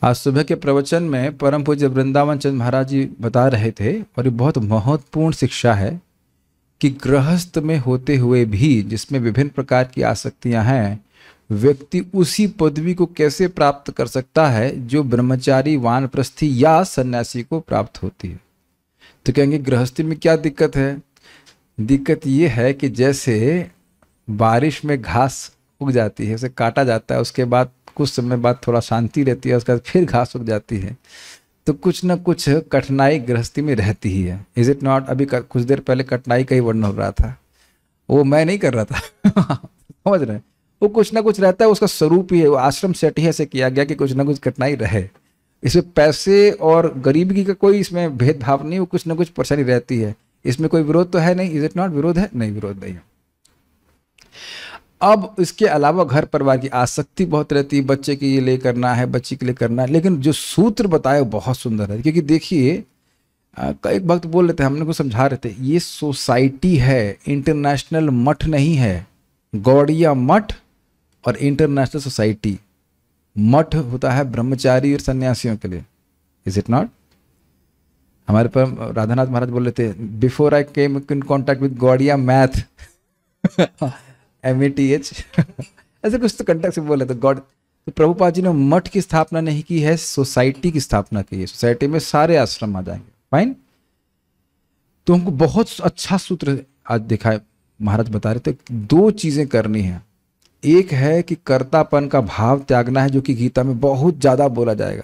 आज सुबह के प्रवचन में परम पूज्य वृंदावन चंद महाराज जी बता रहे थे, और ये बहुत महत्वपूर्ण शिक्षा है कि गृहस्थ में होते हुए भी, जिसमें विभिन्न प्रकार की आसक्तियां हैं, व्यक्ति उसी पदवी को कैसे प्राप्त कर सकता है जो ब्रह्मचारी, वानप्रस्थी या सन्यासी को प्राप्त होती है। तो कहेंगे गृहस्थी में क्या दिक्कत है? दिक्कत ये है कि जैसे बारिश में घास उग जाती है, उसे काटा जाता है, उसके बाद कुछ समय बाद थोड़ा शांति रहती है, उसके बाद फिर घास उग जाती है, तो कुछ न कुछ कठिनाई गृहस्थी में रहती ही है। Is it not? अभी कुछ देर पहले कठिनाई का ही वर्णन हो रहा था, वो मैं नहीं कर रहा था समझ रहे हैं? वो कुछ ना कुछ रहता है, उसका स्वरूप ही है, वो आश्रम सेट ही ऐसे किया गया कि कुछ ना कुछ कठिनाई रहे। इसमें पैसे और गरीबी का कोई इसमें भेदभाव नहीं, वो कुछ ना कुछ परेशानी रहती है। इसमें कोई विरोध तो है नहीं। Is it not? विरोध है? नहीं, विरोध नहीं है। अब इसके अलावा घर परिवार की आसक्ति बहुत रहती है, बच्चे के लिए करना है, बच्ची के लिए करना है, लेकिन जो सूत्र बताया बहुत सुंदर है। क्योंकि देखिए, कई वक्त बोल रहे थे, हमने को समझा रहे थे, ये सोसाइटी है, इंटरनेशनल मठ नहीं है। गौड़िया मठ और इंटरनेशनल सोसाइटी। मठ होता है ब्रह्मचारी और सन्यासियों के लिए। Is it not? हमारे पर राधानाथ महाराज बोल रहे थे, before I came in contact with Gaudiya math METH ऐसे कुछ तो कंटेक्ट से बोले तो गॉड। तो प्रभुपाद जी ने मठ की स्थापना नहीं की है, सोसाइटी की स्थापना की है। सोसाइटी में सारे आश्रम आ जाएंगे। फाइन। तो हमको बहुत अच्छा सूत्र आज दिखाए, महाराज बता रहे थे, दो चीजें करनी है। एक है कि कर्तापन का भाव त्यागना है, जो कि गीता में बहुत ज्यादा बोला जाएगा।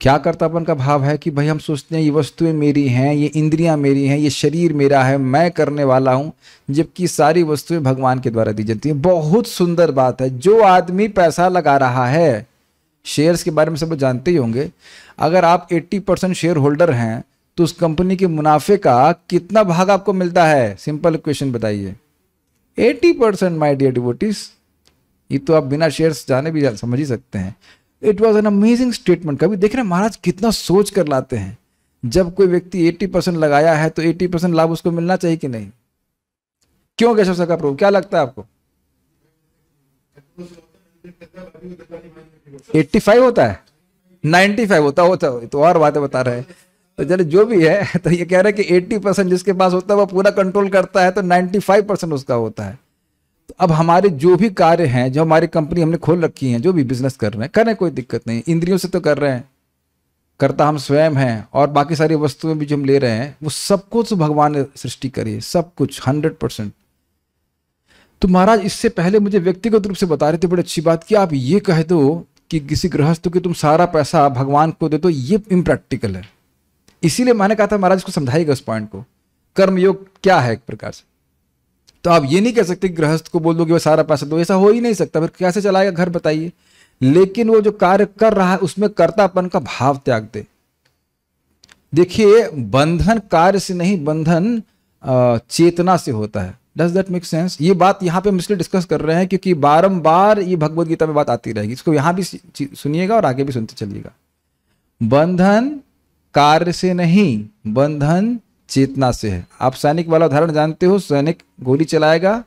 क्या कर्तापन का भाव है? कि भाई हम सोचते हैं ये वस्तुएं मेरी हैं, ये इंद्रियां मेरी हैं, ये शरीर मेरा है, मैं करने वाला हूं, जबकि सारी वस्तुएं भगवान के द्वारा दी जाती हैं। बहुत सुंदर बात है। जो आदमी पैसा लगा रहा है, शेयर्स के बारे में सब जानते ही होंगे, अगर आप 80% शेयर होल्डर हैं तो उस कंपनी के मुनाफे का कितना भाग आपको मिलता है? सिंपल क्वेश्चन बताइए। 80% माय डियर डिवोटीज। ये तो आप बिना शेयर्स जाने भी समझ ही सकते हैं। It was an amazing statement. कभी देख रहे हैं महाराज कितना सोच कर लाते हैं। जब कोई व्यक्ति 80% लगाया है तो 80% लाभ उसको मिलना चाहिए कि नहीं? क्यों केशव सका प्रभु, क्या लगता है आपको? 85 होता है, 95 होता है तो और बातें बता रहे हैं। तो चलिए जो भी है, तो ये कह रहे हैं कि 80% जिसके पास होता है वो पूरा कंट्रोल करता है, तो 95% उसका होता है। तो अब हमारे जो भी कार्य हैं, जो हमारी कंपनी हमने खोल रखी है, जो भी बिजनेस कर रहे हैं, करें, कोई दिक्कत नहीं, इंद्रियों से तो कर रहे हैं, करता हम स्वयं हैं, और बाकी सारी वस्तुएं भी जो हम ले रहे हैं, वो सब कुछ भगवान ने सृष्टि करी है, सब कुछ 100%। तो महाराज इससे पहले मुझे व्यक्तिगत रूप से बता रहे थे, बड़ी अच्छी बात, कि आप ये कह दो कि किसी गृहस्थ को तुम सारा पैसा भगवान को दे दो, ये इम्प्रैक्टिकल है। इसीलिए मैंने कहा था महाराज को समझाइएगा उस पॉइंट को। कर्मयोग क्या है एक प्रकार से। तो आप ये नहीं कह सकते कि गृहस्थ को बोल दो कि वो सारा पैसा दो, ऐसा हो ही नहीं सकता। फिर कैसे चलाएगा घर, बताइए? लेकिन वो जो कार्य कर रहा है उसमें कर्तापन का भाव त्याग दे। देखिए, बंधन कार्य से नहीं, बंधन चेतना से होता है। Does that make sense? ये बात यहां पे हम इसलिए डिस्कस कर रहे हैं क्योंकि बारंबार ये भगवत गीता में बात आती रहेगी। इसको यहां भी सुनिएगा और आगे भी सुनते चलिएगा। बंधन कार्य से नहीं, बंधन चेतना से है। आप सैनिक वाला उदाहरण जानते हो। सैनिक गोली चलाएगा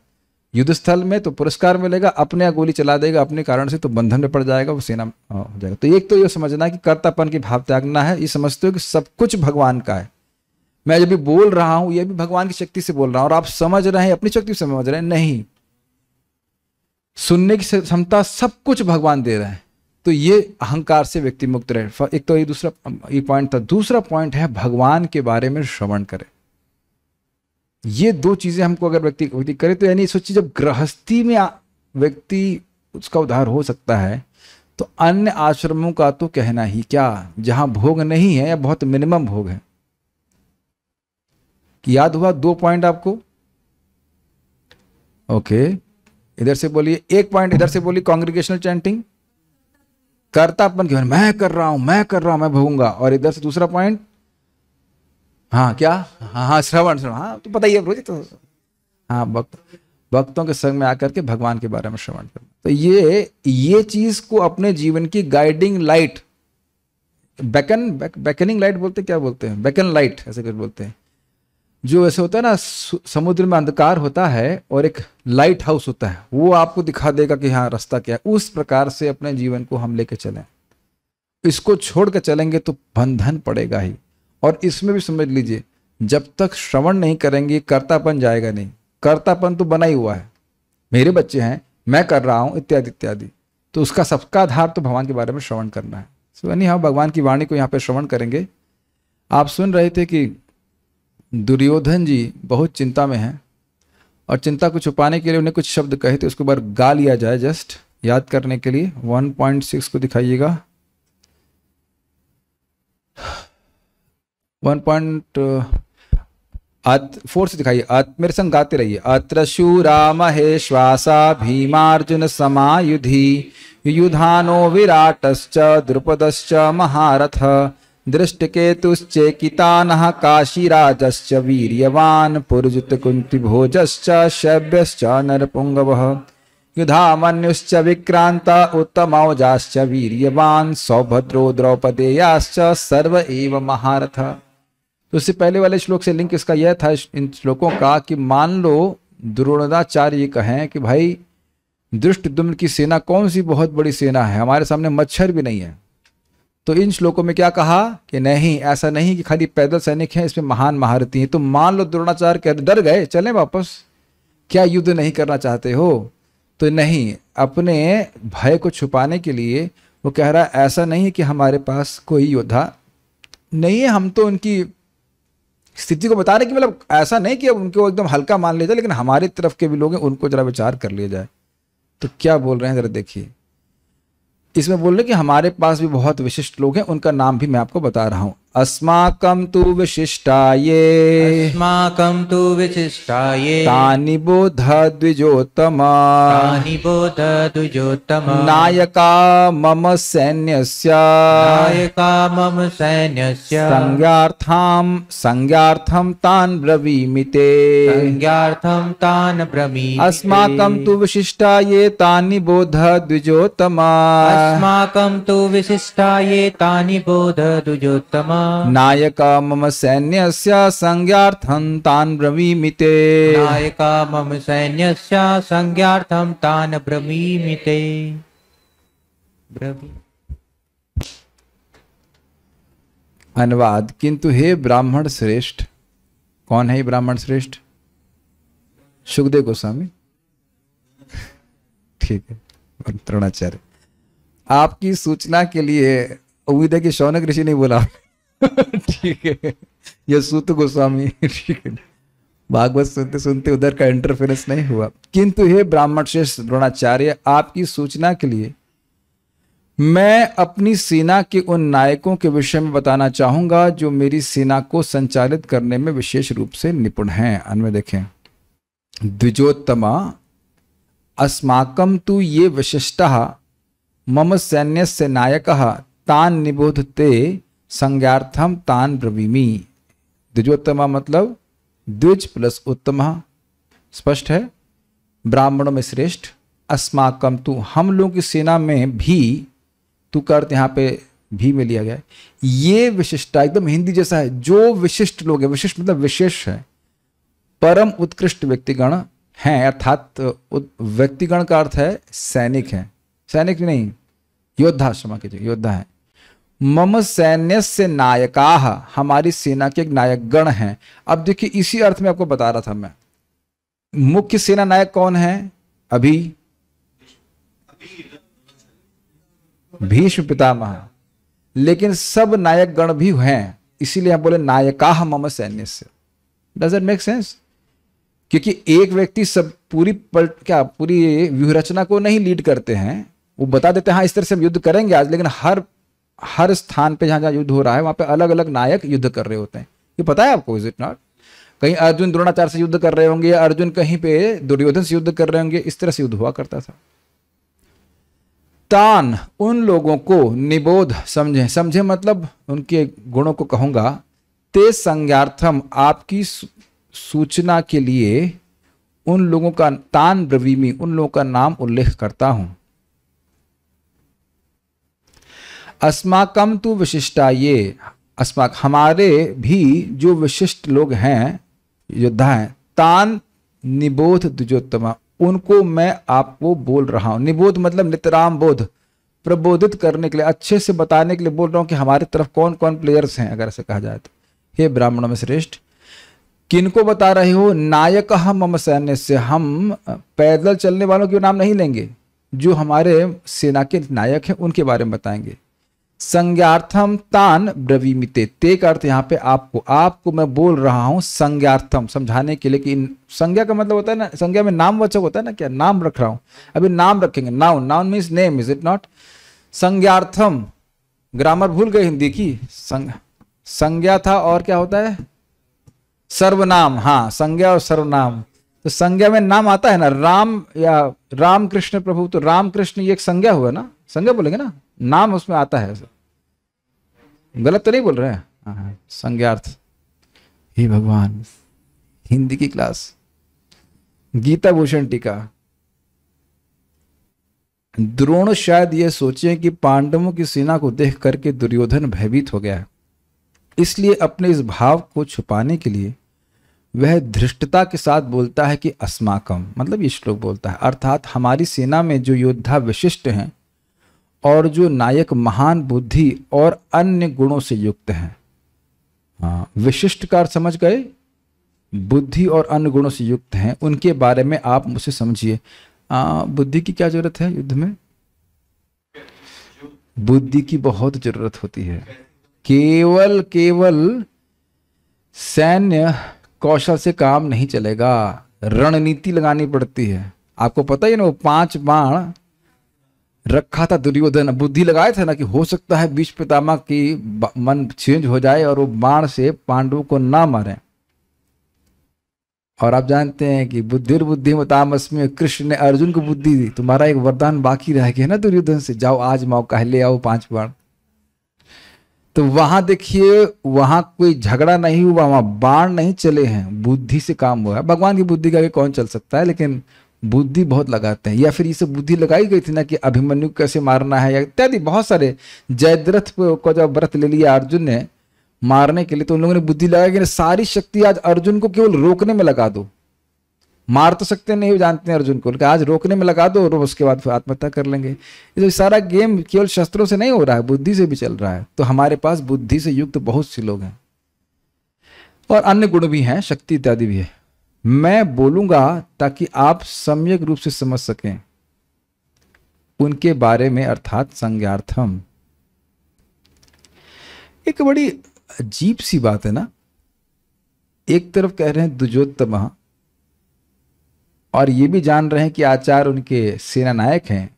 युद्ध स्थल में तो पुरस्कार मिलेगा, अपने गोली चला देगा अपने कारण से तो बंधन में पड़ जाएगा, वो सेना हो जाएगा। तो एक तो ये समझना कि कर्तापन की भाव त्यागना है। ये समझते हो कि सब कुछ भगवान का है। मैं जब भी बोल रहा हूं ये भी भगवान की शक्ति से बोल रहा हूं, और आप समझ रहे हैं अपनी शक्ति से समझ रहे हैं, नहीं। सुनने की क्षमता सब कुछ भगवान दे रहे हैं। तो ये अहंकार से व्यक्ति मुक्त रहे। एक तो ये दूसरा ये पॉइंट था। दूसरा पॉइंट है भगवान के बारे में श्रवण करे। ये दो चीजें हमको अगर व्यक्ति करे तो, यानी सोचिए, जब गृहस्थी में व्यक्ति उसका उद्धार हो सकता है तो अन्य आश्रमों का तो कहना ही क्या, जहां भोग नहीं है या बहुत मिनिमम भोग है। याद हुआ 2 पॉइंट आपको? ओके, इधर से बोलिए। एक पॉइंट इधर से बोलिए, कांग्रीगेशनल चैंटिंग, कर्तापन की, मैं कर रहा हूं, मैं भोगूंगा। और इधर से दूसरा पॉइंट, हाँ क्या, हाँ श्रवण, हाँ तो बताइए रोज तो, हाँ भक्तों के संग में आकर के भगवान के बारे में श्रवण करना। तो ये चीज को अपने जीवन की गाइडिंग लाइट, बेकनिंग लाइट बोलते, क्या बोलते हैं, बेकन लाइट ऐसे कुछ बोलते हैं। जो ऐसे होता है ना, समुद्र में अंधकार होता है और एक लाइट हाउस होता है, वो आपको दिखा देगा कि हाँ रास्ता क्या है। उस प्रकार से अपने जीवन को हम लेके चलें। इसको छोड़ कर चलेंगे तो बंधन पड़ेगा ही। और इसमें भी समझ लीजिए, जब तक श्रवण नहीं करेंगे कर्तापन जाएगा नहीं। कर्तापन तो बना ही हुआ है, मेरे बच्चे हैं, मैं कर रहा हूं, इत्यादि इत्यादि। तो उसका सबका आधार तो भगवान के बारे में श्रवण करना है। सो यानी हाँ, भगवान की वाणी को यहाँ पे श्रवण करेंगे। आप सुन रहे थे कि दुर्योधन जी बहुत चिंता में हैं और चिंता को छुपाने के लिए उन्हें कुछ शब्द कहे थे, उसको बार गा लिया जाए जस्ट याद करने के लिए। 1.6 को दिखाइएगा। 1.4 से दिखाइए। मेरे संग गाते रहिए। अत्र शूरा महेश्वासा भीमार्जुन समायुधि युधानो विराटश्च द्रुपदश्च महारथ दृष्टकेतुश्चेकितानः काशीराजश्च वीर्यवान् पुरुजित कुन्तिभोजश्च शैब्यश्च नरपुङ्गवः युधामन्युश्च विक्रान्त उत्तमौजाश्च वीर्यवान् सौभद्रो द्रौपदेयाश्च सर्व एव महारथ। तो इससे पहले वाले श्लोक से लिंक इसका यह था इन श्लोकों का कि मान लो द्रोणाचार्य ये कहें कि भाई धृष्टद्युम्न की सेना कौन सी बहुत बड़ी सेना है, हमारे सामने मच्छर भी नहीं है। तो इन श्लोकों में क्या कहा कि नहीं, ऐसा नहीं कि खाली पैदल सैनिक हैं, इसमें महान महारथी हैं। तो मान लो द्रोणाचार्य कह डर गए, चलें वापस, क्या युद्ध नहीं करना चाहते हो? तो नहीं, अपने भय को छुपाने के लिए वो कह रहा है ऐसा नहीं है कि हमारे पास कोई योद्धा नहीं है, हम तो उनकी स्थिति को बता रहे कि मतलब ऐसा नहीं कि अब उनको एकदम हल्का मान लिया जाए, लेकिन हमारी तरफ के भी लोग हैं, उनको जरा विचार कर लिया जाए। तो क्या बोल रहे हैं जरा देखिए। इसमें बोल रहे कि हमारे पास भी बहुत विशिष्ट लोग हैं, उनका नाम भी मैं आपको बता रहा हूं। अस्माकं तु विशिष्टाये, अस्माकं तु विशिष्टाये तानि बोध द्विजोत्तम, तानि बोध द्विजोत्तम नायका मम सैन्यस्य, नायका मम सैन्यस्य संज्ञार्थं तान् ब्रवीमि ते, संज्ञार्थं तान् ब्रवीमि। अस्माकं तु विशिष्टाये तानि बोध द्विजोत्तम, अस्माकं तु विशिष्टाये तानि बोध द्विजोत्तम नायका मम सैन्यस्य संज्ञार्थं तान् ब्रवीमि ते, नायका मम सैन्यस्य संज्ञार्थं तान् ब्रवीमि ते। अनुवाद। किंतु हे ब्राह्मण श्रेष्ठ, कौन है ये ब्राह्मण श्रेष्ठ? सुखदेव गोस्वामी, ठीक है, द्रोणाचार्य। आपकी सूचना के लिए, उम्मीद है कि शौनक ऋषि नहीं बोला ठीक है, यह सूत गोस्वामी, ठीक है, भागवत सुनते सुनते उधर का इंटरफेरेंस नहीं हुआ। किंतु हे ब्राह्मण श्रेष्ठ द्रोणाचार्य, आपकी सूचना के लिए मैं अपनी सेना के उन नायकों के विषय में बताना चाहूंगा जो मेरी सेना को संचालित करने में विशेष रूप से निपुण हैं। अन्वय देखें। द्विजोत्तमा अस्माकं तु ये विशिष्टः मम सैन्यस्य नायकः तान् निबोधते संज्ञार्थम तान् ब्रवीमि। द्विजोत्तमा मतलब द्विज प्लस उत्तम, स्पष्ट है, ब्राह्मणों में श्रेष्ठ। अस्माकं तु हम लोगों की सेना में भी, तू का अर्थ यहाँ पे भी में लिया गया है। ये विशिष्टता एकदम हिंदी जैसा है, जो विशिष्ट लोग हैं, विशिष्ट मतलब विशेष है, परम उत्कृष्ट व्यक्तिगण हैं, अर्थात व्यक्तिगण का अर्थ है सैनिक हैं, सैनिक नहीं, योद्धा, क्षमा कीजिए, योद्धा है। मम सैन्यस्य नायकाः, हमारी सेना के एक नायक गण हैं। अब देखिए इसी अर्थ में आपको बता रहा था मैं, मुख्य सेना नायक कौन है? अभी भीष्म पितामह, लेकिन सब नायक गण भी हैं, इसीलिए हम बोले नायकाः मम सैन्यस्य। Does it make sense? क्योंकि एक व्यक्ति सब पूरी पूरी व्यूहरचना को नहीं लीड करते हैं, वो बता देते हैं हाँ इस तरह से हम युद्ध करेंगे आज, लेकिन हर स्थान पे जहां जहां युद्ध हो रहा है वहां पे अलग अलग नायक युद्ध कर रहे होते हैं। ये पता है आपको? Is it not? कहीं अर्जुन द्रोणाचार्य से युद्ध कर रहे होंगे, या अर्जुन कहीं पे दुर्योधन से युद्ध कर रहे होंगे, इस तरह से युद्ध हुआ करता था। तान उन लोगों को, निबोध समझे, समझे मतलब उनके गुणों को कहूंगा, ते संज्ञार्थम आपकी सूचना के लिए उन लोगों का, तान ब्रवीमि उन लोगों का नाम उल्लेख करता हूं। अस्माकं तु विशिष्टाये, अस्माक हमारे भी जो विशिष्ट लोग हैं, योद्धा हैं, तान निबोध द्विजोत्तमा उनको मैं आपको बोल रहा हूं। निबोध मतलब नितराम बोध, प्रबोधित करने के लिए, अच्छे से बताने के लिए बोल रहा हूं कि हमारी तरफ कौन कौन प्लेयर्स हैं, अगर ऐसे कहा जाए तो। हे ब्राह्मणों में श्रेष्ठ, किनको बता रहे हो? नायक मम सैन्य से, हम पैदल चलने वालों के नाम नहीं लेंगे, जो हमारे सेना के नायक हैं उनके बारे में बताएंगे। संज्ञार्थम तान ब्रवीमिते, ते का अर्थ यहाँ पे आपको मैं बोल रहा हूं संज्ञार्थम, समझाने के लिए कि संज्ञा का मतलब होता है ना, संज्ञा में नामवाचक होता है ना, क्या नाम रख रहा हूं, अभी नाम रखेंगे, noun, noun means name, is it not? संज्ञार्थम, ग्रामर भूल गए हिंदी की, संज्ञा था और क्या होता है? सर्वनाम। हाँ, संज्ञा और सर्वनाम। तो संज्ञा में नाम आता है ना, राम या राम कृष्ण प्रभु, तो राम कृष्ण ये एक संज्ञा हुआ ना, संज्ञा बोलेंगे ना, नाम उसमें आता है, गलत तो नहीं बोल रहे हैं? हाँ, संज्ञार्थ। हे भगवान, हिंदी की क्लास, गीता भूषण टीका। द्रोण शायद यह सोचे कि पांडवों की सेना को देख करके दुर्योधन भयभीत हो गया है, इसलिए अपने इस भाव को छुपाने के लिए वह धृष्टता के साथ बोलता है कि अस्माकम, मतलब ये श्लोक बोलता है, अर्थात हमारी सेना में जो योद्धा विशिष्ट हैं और जो नायक महान बुद्धि और अन्य गुणों से युक्त हैं। हाँ, विशिष्ट का अर्थ समझ गए? बुद्धि और अन्य गुणों से युक्त हैं, उनके बारे में आप मुझसे समझिए। बुद्धि की क्या जरूरत है युद्ध में? बुद्धि की बहुत जरूरत होती है। केवल सैन्य कौशल से काम नहीं चलेगा, रणनीति लगानी पड़ती है। आपको पता ही ना, वो 5 बाण रखा था दुर्योधन, बुद्धि लगाए थे ना कि हो सकता है भीष्म पितामह की मन चेंज हो जाए और वो बाण से पांडवों को ना मारे। और आप जानते हैं कि बुद्धिर्बुद्धिमतामस्मि, कृष्ण ने अर्जुन को बुद्धि दी, तुम्हारा एक वरदान बाकी रह गया ना दुर्योधन से, जाओ आज मौका है, ले आओ 5 बाण। तो वहां देखिए, वहां कोई झगड़ा नहीं हुआ, वहां बाण नहीं चले हैं, बुद्धि से काम हुआ है। भगवान की बुद्धि का कौन चल सकता है, लेकिन बुद्धि बहुत लगाते हैं। या फिर ये सब बुद्धि लगाई गई थी ना कि अभिमन्यु कैसे मारना है, या इत्यादि बहुत सारे। जयद्रथ को जब व्रत ले लिया अर्जुन ने मारने के लिए, तो उन लोगों ने बुद्धि लगाई कि सारी शक्ति आज अर्जुन को केवल रोकने में लगा दो, मार तो सकते नहीं जानते हैं अर्जुन को, लेकिन आज रोकने में लगा दो और उसके बाद फिर आत्महत्या कर लेंगे। ये सारा गेम केवल शस्त्रों से नहीं हो रहा है, बुद्धि से भी चल रहा है। तो हमारे पास बुद्धि से युक्त बहुत से लोग हैं और अन्य गुण भी हैं, शक्ति इत्यादि भी है। मैं बोलूंगा ताकि आप सम्यक रूप से समझ सकें उनके बारे में, अर्थात संज्ञार्थम। एक बड़ी अजीब सी बात है ना, एक तरफ कह रहे हैं द्विजोत्तम और ये भी जान रहे हैं कि आचार्य उनके सेना नायक हैं,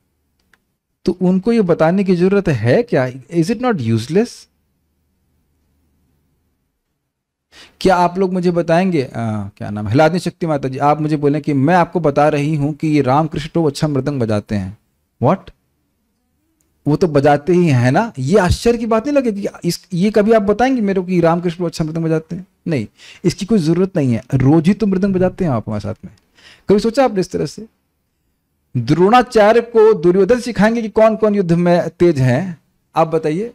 तो उनको ये बताने की जरूरत है क्या? Is it not useless? क्या आप लोग मुझे बताएंगे, क्या नाम है, हिलादनी शक्ति माता जी, आप मुझे बोलें कि मैं आपको बता रही हूं कि ये रामकृष्ण तो अच्छा मृदंग बजाते हैं। व्हाट? वो तो बजाते ही हैं ना, ये आश्चर्य की बात नहीं लगेगी? ये कभी आप बताएंगे मेरे को कि रामकृष्ण अच्छा मृदंग बजाते हैं? नहीं, इसकी कोई जरूरत नहीं है, रोज ही तो मृदंग बजाते हैं आप हमारे साथ में। कभी सोचा आपने इस तरह से? द्रोणाचार्य को दुर्योधन सिखाएंगे कि कौन कौन युद्ध में तेज हैं? आप बताइए,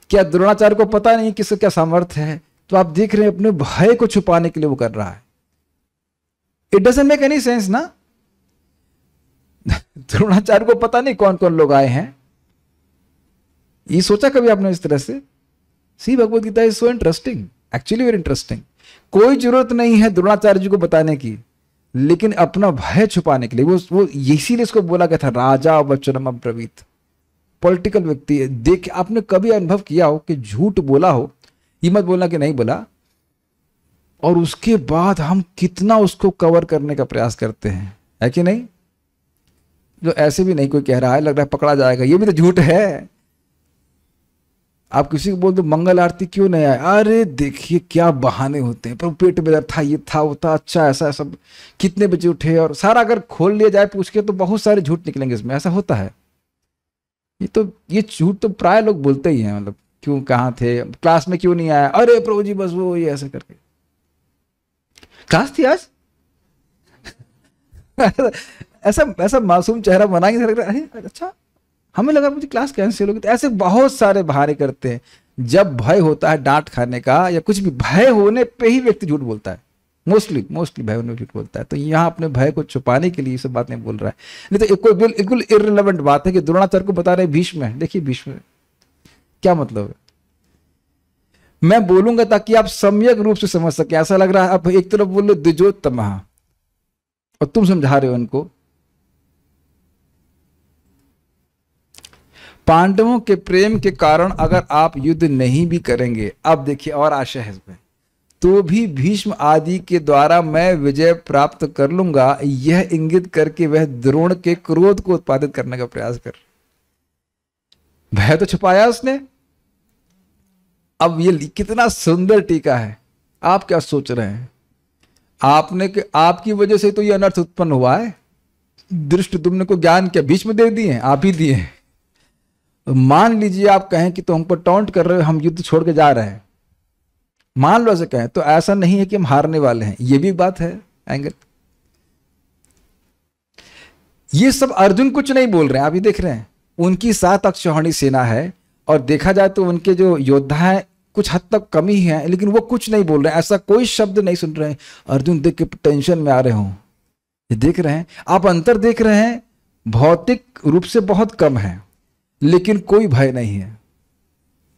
क्या द्रोणाचार्य को पता नहीं किसका क्या सामर्थ्य है? तो आप देख रहे हैं अपने भय को छुपाने के लिए वो कर रहा है। It doesn't make any sense ना। द्रोणाचार्य को पता नहीं कौन कौन लोग आए हैं, ये सोचा कभी आपने इस तरह से? See Bhagavad Gita is so interesting, actually very interesting. कोई जरूरत नहीं है द्रोणाचार्य जी को बताने की, लेकिन अपना भय छुपाने के लिए वो इसीलिए इसको बोला गया था राजा वचनम अब्रवीत। पॉलिटिकल व्यक्ति है, देख आपने कभी अनुभव किया हो कि झूठ बोला हो, ये मत बोलना कि नहीं बोला, और उसके बाद हम कितना उसको कवर करने का प्रयास करते हैं, है कि नहीं? जो ऐसे भी नहीं कोई कह रहा है, लग रहा है पकड़ा जाएगा, ये भी तो झूठ है। आप किसी को बोल दो मंगल आरती क्यों नहीं आए, अरे देखिए क्या बहाने होते हैं, पर पेट में दर्द था, ये था वो था, अच्छा ऐसा सब, कितने बजे उठे, और सारा अगर खोल लिया जाए पूछ के तो बहुत सारे झूठ निकलेंगे इसमें, ऐसा होता है। ये झूठ तो प्राय लोग बोलते ही हैं, मतलब क्यों, कहाँ थे, क्लास में क्यों नहीं आया, अरे प्रभु जी बस वो ये ऐसे करके। क्लास थी आज ऐसा मासूम चेहरा बनाएंगे, लग रहा है अच्छा, हमें लगा मुझे क्लास कैंसिल होगी। तो ऐसे बहुत सारे बहाने करते हैं। जब भय होता है डांट खाने का या कुछ भी, भय होने पे ही व्यक्ति झूठ बोलता है। मोस्टली भय उन्हें भी बोलता है। तो यहाँ अपने भय को छुपाने के लिए ये सब बात नहीं बोल रहा है। नहीं तो एक कोई बिल्कुल इर्रिलेवेंट बात है कि द्रोणाचार्य को बता रहे भीष्म है, देखिए भीष्म क्या मतलब है। मैं बोलूंगा ताकि आप सम्यक रूप से समझ सके। ऐसा लग रहा है अब एक तरफ बोल लो द्विजोत्तमः और तुम समझा रहे हो उनको। पांडवों के प्रेम के कारण अगर आप युद्ध नहीं भी करेंगे, अब देखिए और आशय है इसमें, तो भी भीष्म आदि के द्वारा मैं विजय प्राप्त कर लूंगा, यह इंगित करके वह द्रोण के क्रोध को उत्पादित करने का प्रयास कर। भय तो छुपाया उसने। अब ये कितना सुंदर टीका है। आप क्या सोच रहे हैं? आपने कि आपकी वजह से तो ये अनर्थ उत्पन्न हुआ है। धृष्टद्युम्न को ज्ञान क्या भीष्म दे दिए? आप ही दिए। मान लीजिए आप कहें कि तो हमको टॉन्ट कर रहे हो, हम युद्ध छोड़ के जा रहे हैं, मान लो ऐसे कहें, तो ऐसा नहीं है कि हम हारने वाले हैं। ये भी बात है एंगल। ये सब अर्जुन कुछ नहीं बोल रहे हैं, आप ये देख रहे हैं। उनकी 7 अक्षौहिणी सेना है और देखा जाए तो उनके जो योद्धा हैं कुछ हद तक कमी है, लेकिन वो कुछ नहीं बोल रहे हैं, ऐसा कोई शब्द नहीं सुन रहे हैं। अर्जुन देख के टेंशन में आ रहे हों, ये देख रहे हैं आप, अंतर देख रहे हैं। भौतिक रूप से बहुत कम है लेकिन कोई भय नहीं है,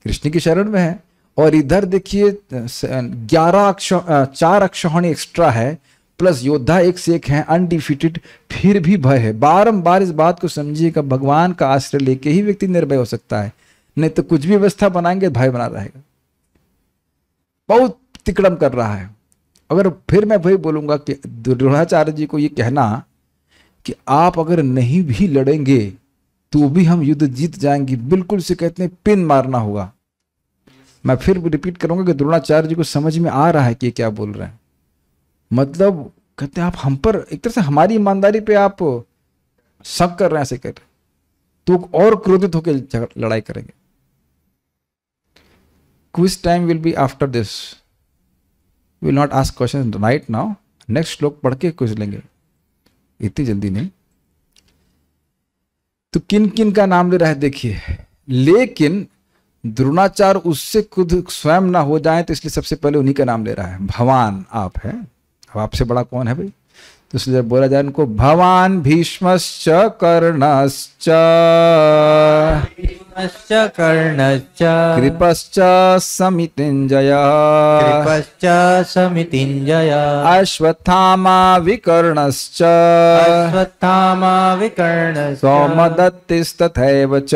कृष्ण की शरण में है। और इधर देखिए 4 अक्षौहिणी एक्स्ट्रा है, प्लस योद्धा एक से एक हैं, अनडिफिटेड, फिर भी भय है। बारंबार इस बात को समझिएगा, भगवान का आश्रय लेके ही व्यक्ति निर्भय हो सकता है, नहीं तो कुछ भी व्यवस्था बनाएंगे भय बना रहेगा। बहुत तिकड़म कर रहा है। अगर फिर मैं वही बोलूंगा कि द्रोणाचार्य जी को ये कहना कि आप अगर नहीं भी लड़ेंगे तो भी हम युद्ध जीत जाएंगे, बिल्कुल से कहते हैं पिन मारना होगा। मैं फिर रिपीट करूंगा कि द्रोणाचार्य जी को समझ में आ रहा है कि ये क्या बोल रहे हैं। मतलब कहते हैं आप हम पर एक तरह से हमारी ईमानदारी पे आप शक कर रहे हैं, ऐसे कर तो और क्रोधित होकर लड़ाई करेंगे। Quiz time will be after this, will not ask question right now. Next श्लोक पढ़ के क्विज लेंगे, इतनी जल्दी नहीं। तो किन किन का नाम ले रहा है देखिए, लेकिन द्रोणाचार्य उससे खुद स्वयं ना हो जाए तो इसलिए सबसे पहले उन्हीं का नाम ले रहा है। भवान आप है, अब आपसे बड़ा कौन है भाई? तो इसलिए बोला जाए उनको भवान भीष्मश्च कर्णश्च कर्णश्च कृपश्च समितिञ्जय अश्वत्थामा विकर्णश्च सौमदत्तिस्तथैव च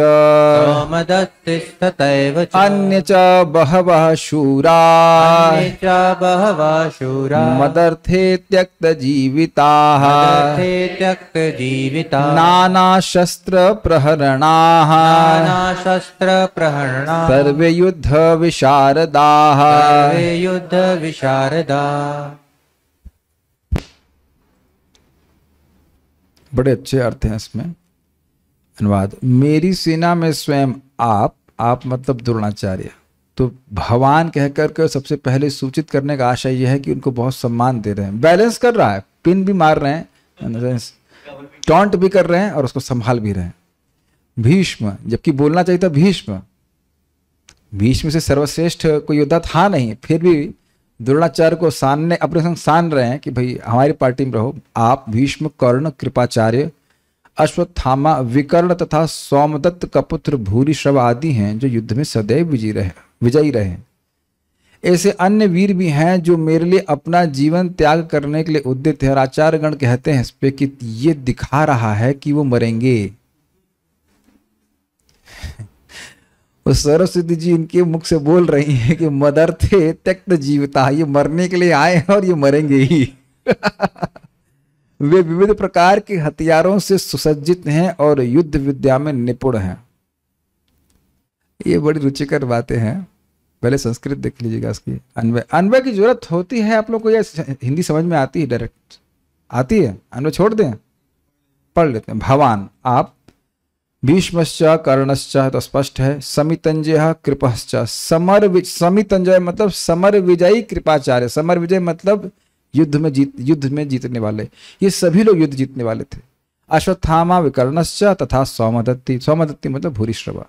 अन्ये च बहवः शूरा मदर्थे त्यक्तजीविताः नानाशस्त्रप्रहरणाः सर्वे युद्ध विशारदाः बड़े अच्छे अर्थ हैं इसमें। अनुवाद, मेरी सेना में स्वयं आप मतलब द्रोणाचार्य, तो भगवान कहकर के सबसे पहले सूचित करने का आशय यह है कि उनको बहुत सम्मान दे रहे हैं। बैलेंस कर रहा है, पिन भी मार रहे हैं, टॉन्ट भी कर रहे हैं और उसको संभाल भी रहे हैं। भीष्म, जबकि बोलना चाहिए था भीष्म से सर्वश्रेष्ठ कोई योद्धा था नहीं, फिर भी द्रोणाचार्य को सानने अपने संग सान रहे हैं कि भाई हमारी पार्टी में रहो। आप भीष्म, कर्ण, कृपाचार्य, अश्वत्थामा, विकर्ण तथा सोमदत्त का पुत्र भूरिश्रव आदि हैं जो युद्ध में सदैव विजयी रहे। ऐसे अन्य वीर भी हैं जो मेरे लिए अपना जीवन त्याग करने के लिए उद्यत है। और आचार्यगण कहते हैं इस पे कि ये दिखा रहा है कि वो मरेंगे। सरस्वती जी इनके मुख से बोल रही हैं कि मदर्थे त्यक्त जीविता, ये मरने के लिए आए हैं और ये मरेंगे ही। वे विविध प्रकार के हथियारों से सुसज्जित हैं और युद्ध विद्या में निपुण हैं। ये बड़ी रुचिकर बातें हैं। पहले संस्कृत देख लीजिएगा इसकी। अन्वय की जरूरत होती है आप लोग को, या हिंदी समझ में आती है डायरेक्ट? आती है, अन्वय छोड़ दें, पढ़ लेते हैं। भवान आप, भीष्मश्च कर्णश्च तो स्पष्ट है, समितंजय कृपश्च, समितंजय मतलब समर विजयी कृपाचार्य, समर विजय मतलब युद्ध में जीतने वाले, ये सभी लोग युद्ध जीतने वाले थे। अश्वत्थामा विकर्णश्च तथा सौमदत्ती मतलब भूरिश्रवा।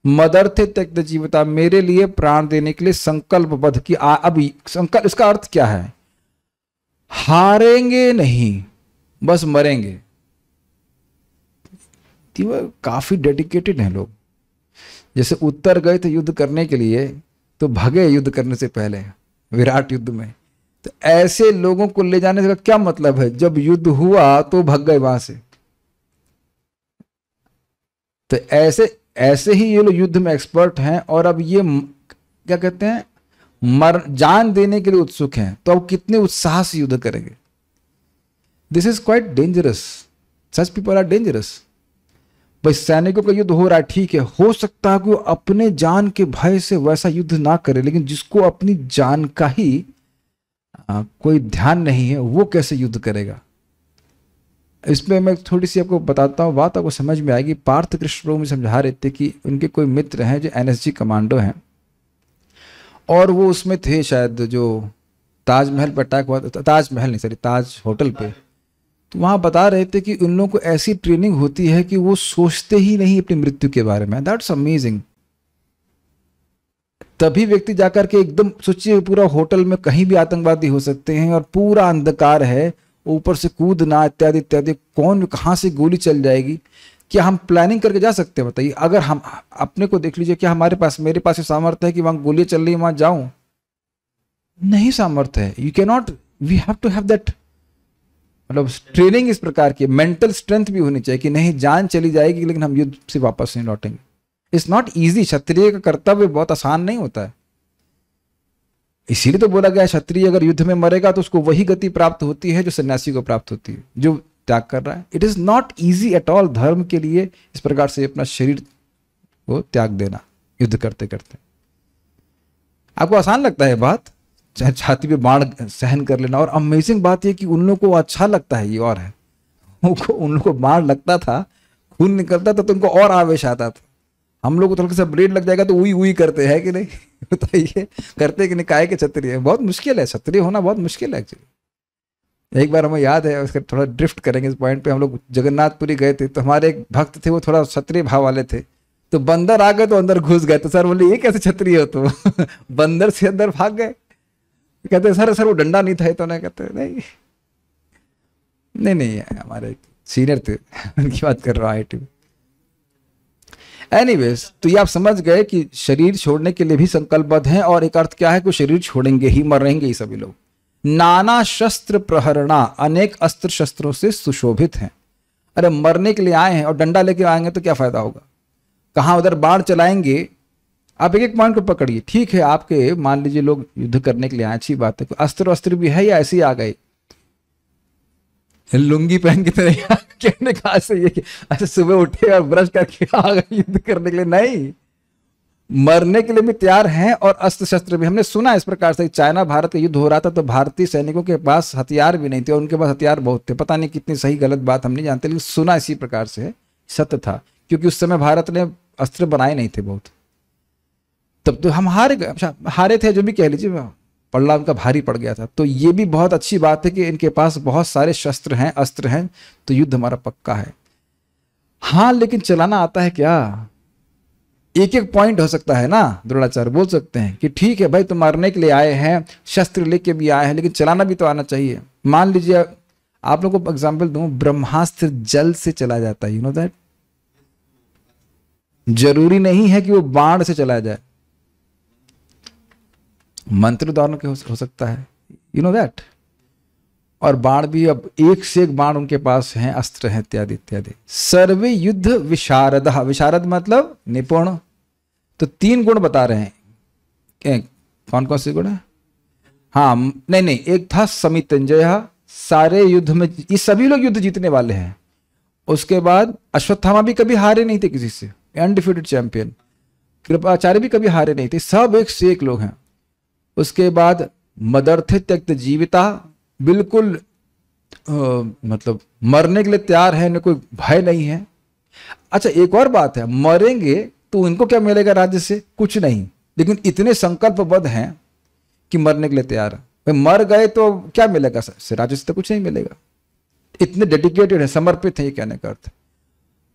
मदर्थे त्यक्त जीविता, मेरे लिए प्राण देने के लिए संकल्पबद्ध की। अभी संकल्प, इसका अर्थ क्या है? हारेंगे नहीं, बस मरेंगे। वो काफी डेडिकेटेड हैं लोग। जैसे उत्तर गए थे युद्ध करने के लिए तो भगे युद्ध करने से पहले विराट युद्ध में। तो ऐसे लोगों को ले जाने का क्या मतलब है, जब युद्ध हुआ तो भाग गए वहां से। तो ऐसे ऐसे ही ये लोग युद्ध में एक्सपर्ट हैं, और अब ये क्या कहते हैं, जान देने के लिए उत्सुक हैं। तो अब कितने उत्साह से युद्ध करेंगे। This is quite dangerous, such people are dangerous. भाई सैनिकों का युद्ध हो रहा है, ठीक है, हो सकता है कि वो अपने जान के भय से वैसा युद्ध ना करे, लेकिन जिसको अपनी जान का ही कोई ध्यान नहीं है वो कैसे युद्ध करेगा। इसमें मैं थोड़ी सी आपको बताता हूँ, बात आपको समझ में आएगी। पार्थ कृष्ण प्रभु मुझे समझा रहे थे कि उनके कोई मित्र हैं जो एनएसजी कमांडो हैं, और वो उसमें थे शायद जो ताजमहल पर अटैक हुआ, ताजमहल नहीं सॉरी ताज होटल पे। तो वहाँ बता रहे थे कि उन लोगों को ऐसी ट्रेनिंग होती है कि वो सोचते ही नहीं अपनी मृत्यु के बारे में। That's amazing. तभी व्यक्ति जाकर के एकदम सोचिए, पूरा होटल में कहीं भी आतंकवादी हो सकते हैं और पूरा अंधकार है, ऊपर से कूदना इत्यादि इत्यादि, कौन कहाँ से गोली चल जाएगी। क्या हम प्लानिंग करके जा सकते हैं बताइए? अगर हम अपने को देख लीजिए, क्या हमारे पास, मेरे पास ये सामर्थ्य है कि वहां गोलियां चल रही है वहां जाऊं? नहीं सामर्थ्य है। You can not, we have to have that, मतलब ट्रेनिंग इस प्रकार की, मेंटल स्ट्रेंथ भी होनी चाहिए कि नहीं जान चली जाएगी लेकिन हम युद्ध से वापस नहीं लौटेंगे। It's not easy. क्षत्रिय का कर्तव्य बहुत आसान नहीं होता है। इसीलिए तो बोला गया क्षत्रिय अगर युद्ध में मरेगा तो उसको वही गति प्राप्त होती है जो सन्यासी को प्राप्त होती है, जो त्याग कर रहा है। It is not easy at all धर्म के लिए इस प्रकार से अपना शरीर को त्याग देना युद्ध करते करते। आपको आसान लगता है बात, चाहे छाती पे बाण सहन कर लेना, और अमेजिंग बात यह कि उन लोगों को अच्छा लगता है। ये और है, उन लोगों को बाण लगता था, खून निकलता था तो उनको और आवेश आता था। हम लोग को थोड़ा सा ब्लेड लग जाएगा तो उई उई करते हैं कि नहीं? बताइए करते कि नहीं? काय के क्षत्रिय बहुत मुश्किल है, क्षत्रिय होना बहुत मुश्किल है एक्चुअली। एक बार हमें याद है, उसका थोड़ा ड्रिफ्ट करेंगे इस पॉइंट पे, हम लोग जगन्नाथपुरी गए थे, तो हमारे एक भक्त थे, वो थोड़ा क्षत्रिय भाव वाले थे। तो बंदर आ गए तो अंदर घुस गए। तो सर बोले ये कैसे क्षत्रिय हो तुम? बंदर से अंदर भाग गए। कहते सर वो डंडा नहीं था। तो नहीं, कहते नहीं नहीं हमारे सीनियर थे उनकी बात कर रहा हूँ आईटी में। एनीवेज, तो ये आप समझ गए कि शरीर छोड़ने के लिए भी संकल्पबद्ध हैं, और एक अर्थ क्या है कि शरीर छोड़ेंगे ही, मरेंगे ही सभी लोग। नाना शस्त्र प्रहरणा, अनेक अस्त्र शस्त्रों से सुशोभित हैं। अरे मरने के लिए आए हैं और डंडा लेके आएंगे तो क्या फायदा होगा? कहाँ उधर बाढ़ चलाएंगे? आप एक एक पॉइंट को पकड़िए। ठीक है, आपके मान लीजिए लोग युद्ध करने के लिए आए, अच्छी बात है, अस्त्र अस्त्र भी है या ऐसे ही आ गए लुंगी पहन के? तरह कहने कहा से ये कि अच्छा सुबह उठे और ब्रश करके आ गए युद्ध करने के लिए? नहीं, मरने के लिए भी तैयार हैं और अस्त्र शस्त्र भी। हमने सुना इस प्रकार से, चाइना भारत का युद्ध हो रहा था तो भारतीय सैनिकों के पास हथियार भी नहीं थे और उनके पास हथियार बहुत थे। पता नहीं कितनी सही गलत बात हम नहीं जानते, लेकिन सुना इसी प्रकार से है, सत्य था, क्योंकि उस समय भारत ने अस्त्र बनाए नहीं थे बहुत। तब तो हम हारे थे, जो भी कह लीजिए, पल्ला उनका भारी पड़ गया था। तो ये भी बहुत अच्छी बात है कि इनके पास बहुत सारे शस्त्र हैं, अस्त्र हैं, तो युद्ध हमारा पक्का है। हाँ, लेकिन चलाना आता है क्या? एक एक पॉइंट हो सकता है ना। द्रोणाचार्य बोल सकते हैं कि ठीक है भाई, तुम मारने के लिए आए हैं, शस्त्र लेके भी आए हैं, लेकिन चलाना भी तो आना चाहिए। मान लीजिए आप लोगों को एग्जाम्पल दूं, ब्रह्मास्त्र जल से चला जाता है, यू नो दैट। जरूरी नहीं है कि वो बाण से चलाया जाए, मंत्र द्वारा के हो सकता है, यू नो दैट। और बाण भी अब एक से एक बाण उनके पास हैं, अस्त्र हैं, इत्यादि इत्यादि। सर्वे युद्ध विशारद, विशारद मतलब निपुण। तो 3 गुण बता रहे हैं। कौन कौन से गुण है? हाँ, नहीं, एक था समितंजय, सारे युद्ध में ये सभी लोग युद्ध जीतने वाले हैं। उसके बाद अश्वत्थामा भी कभी हारे नहीं थे किसी से, अनडिफीटेड चैंपियन। कृपाचार्य भी कभी हारे नहीं थे, सब एक से एक लोग हैं। उसके बाद मदर्थे त्यक्त जीविता, बिल्कुल मतलब मरने के लिए तैयार है, न कोई भय नहीं है। अच्छा, एक और बात है, मरेंगे तो इनको क्या मिलेगा राज्य से? कुछ नहीं, लेकिन इतने संकल्पबद्ध हैं कि मरने के लिए तैयार है। मर गए तो क्या मिलेगा? से राज्य से तो कुछ नहीं मिलेगा। इतने डेडिकेटेड है, समर्पित है, ये कहने का अर्थ।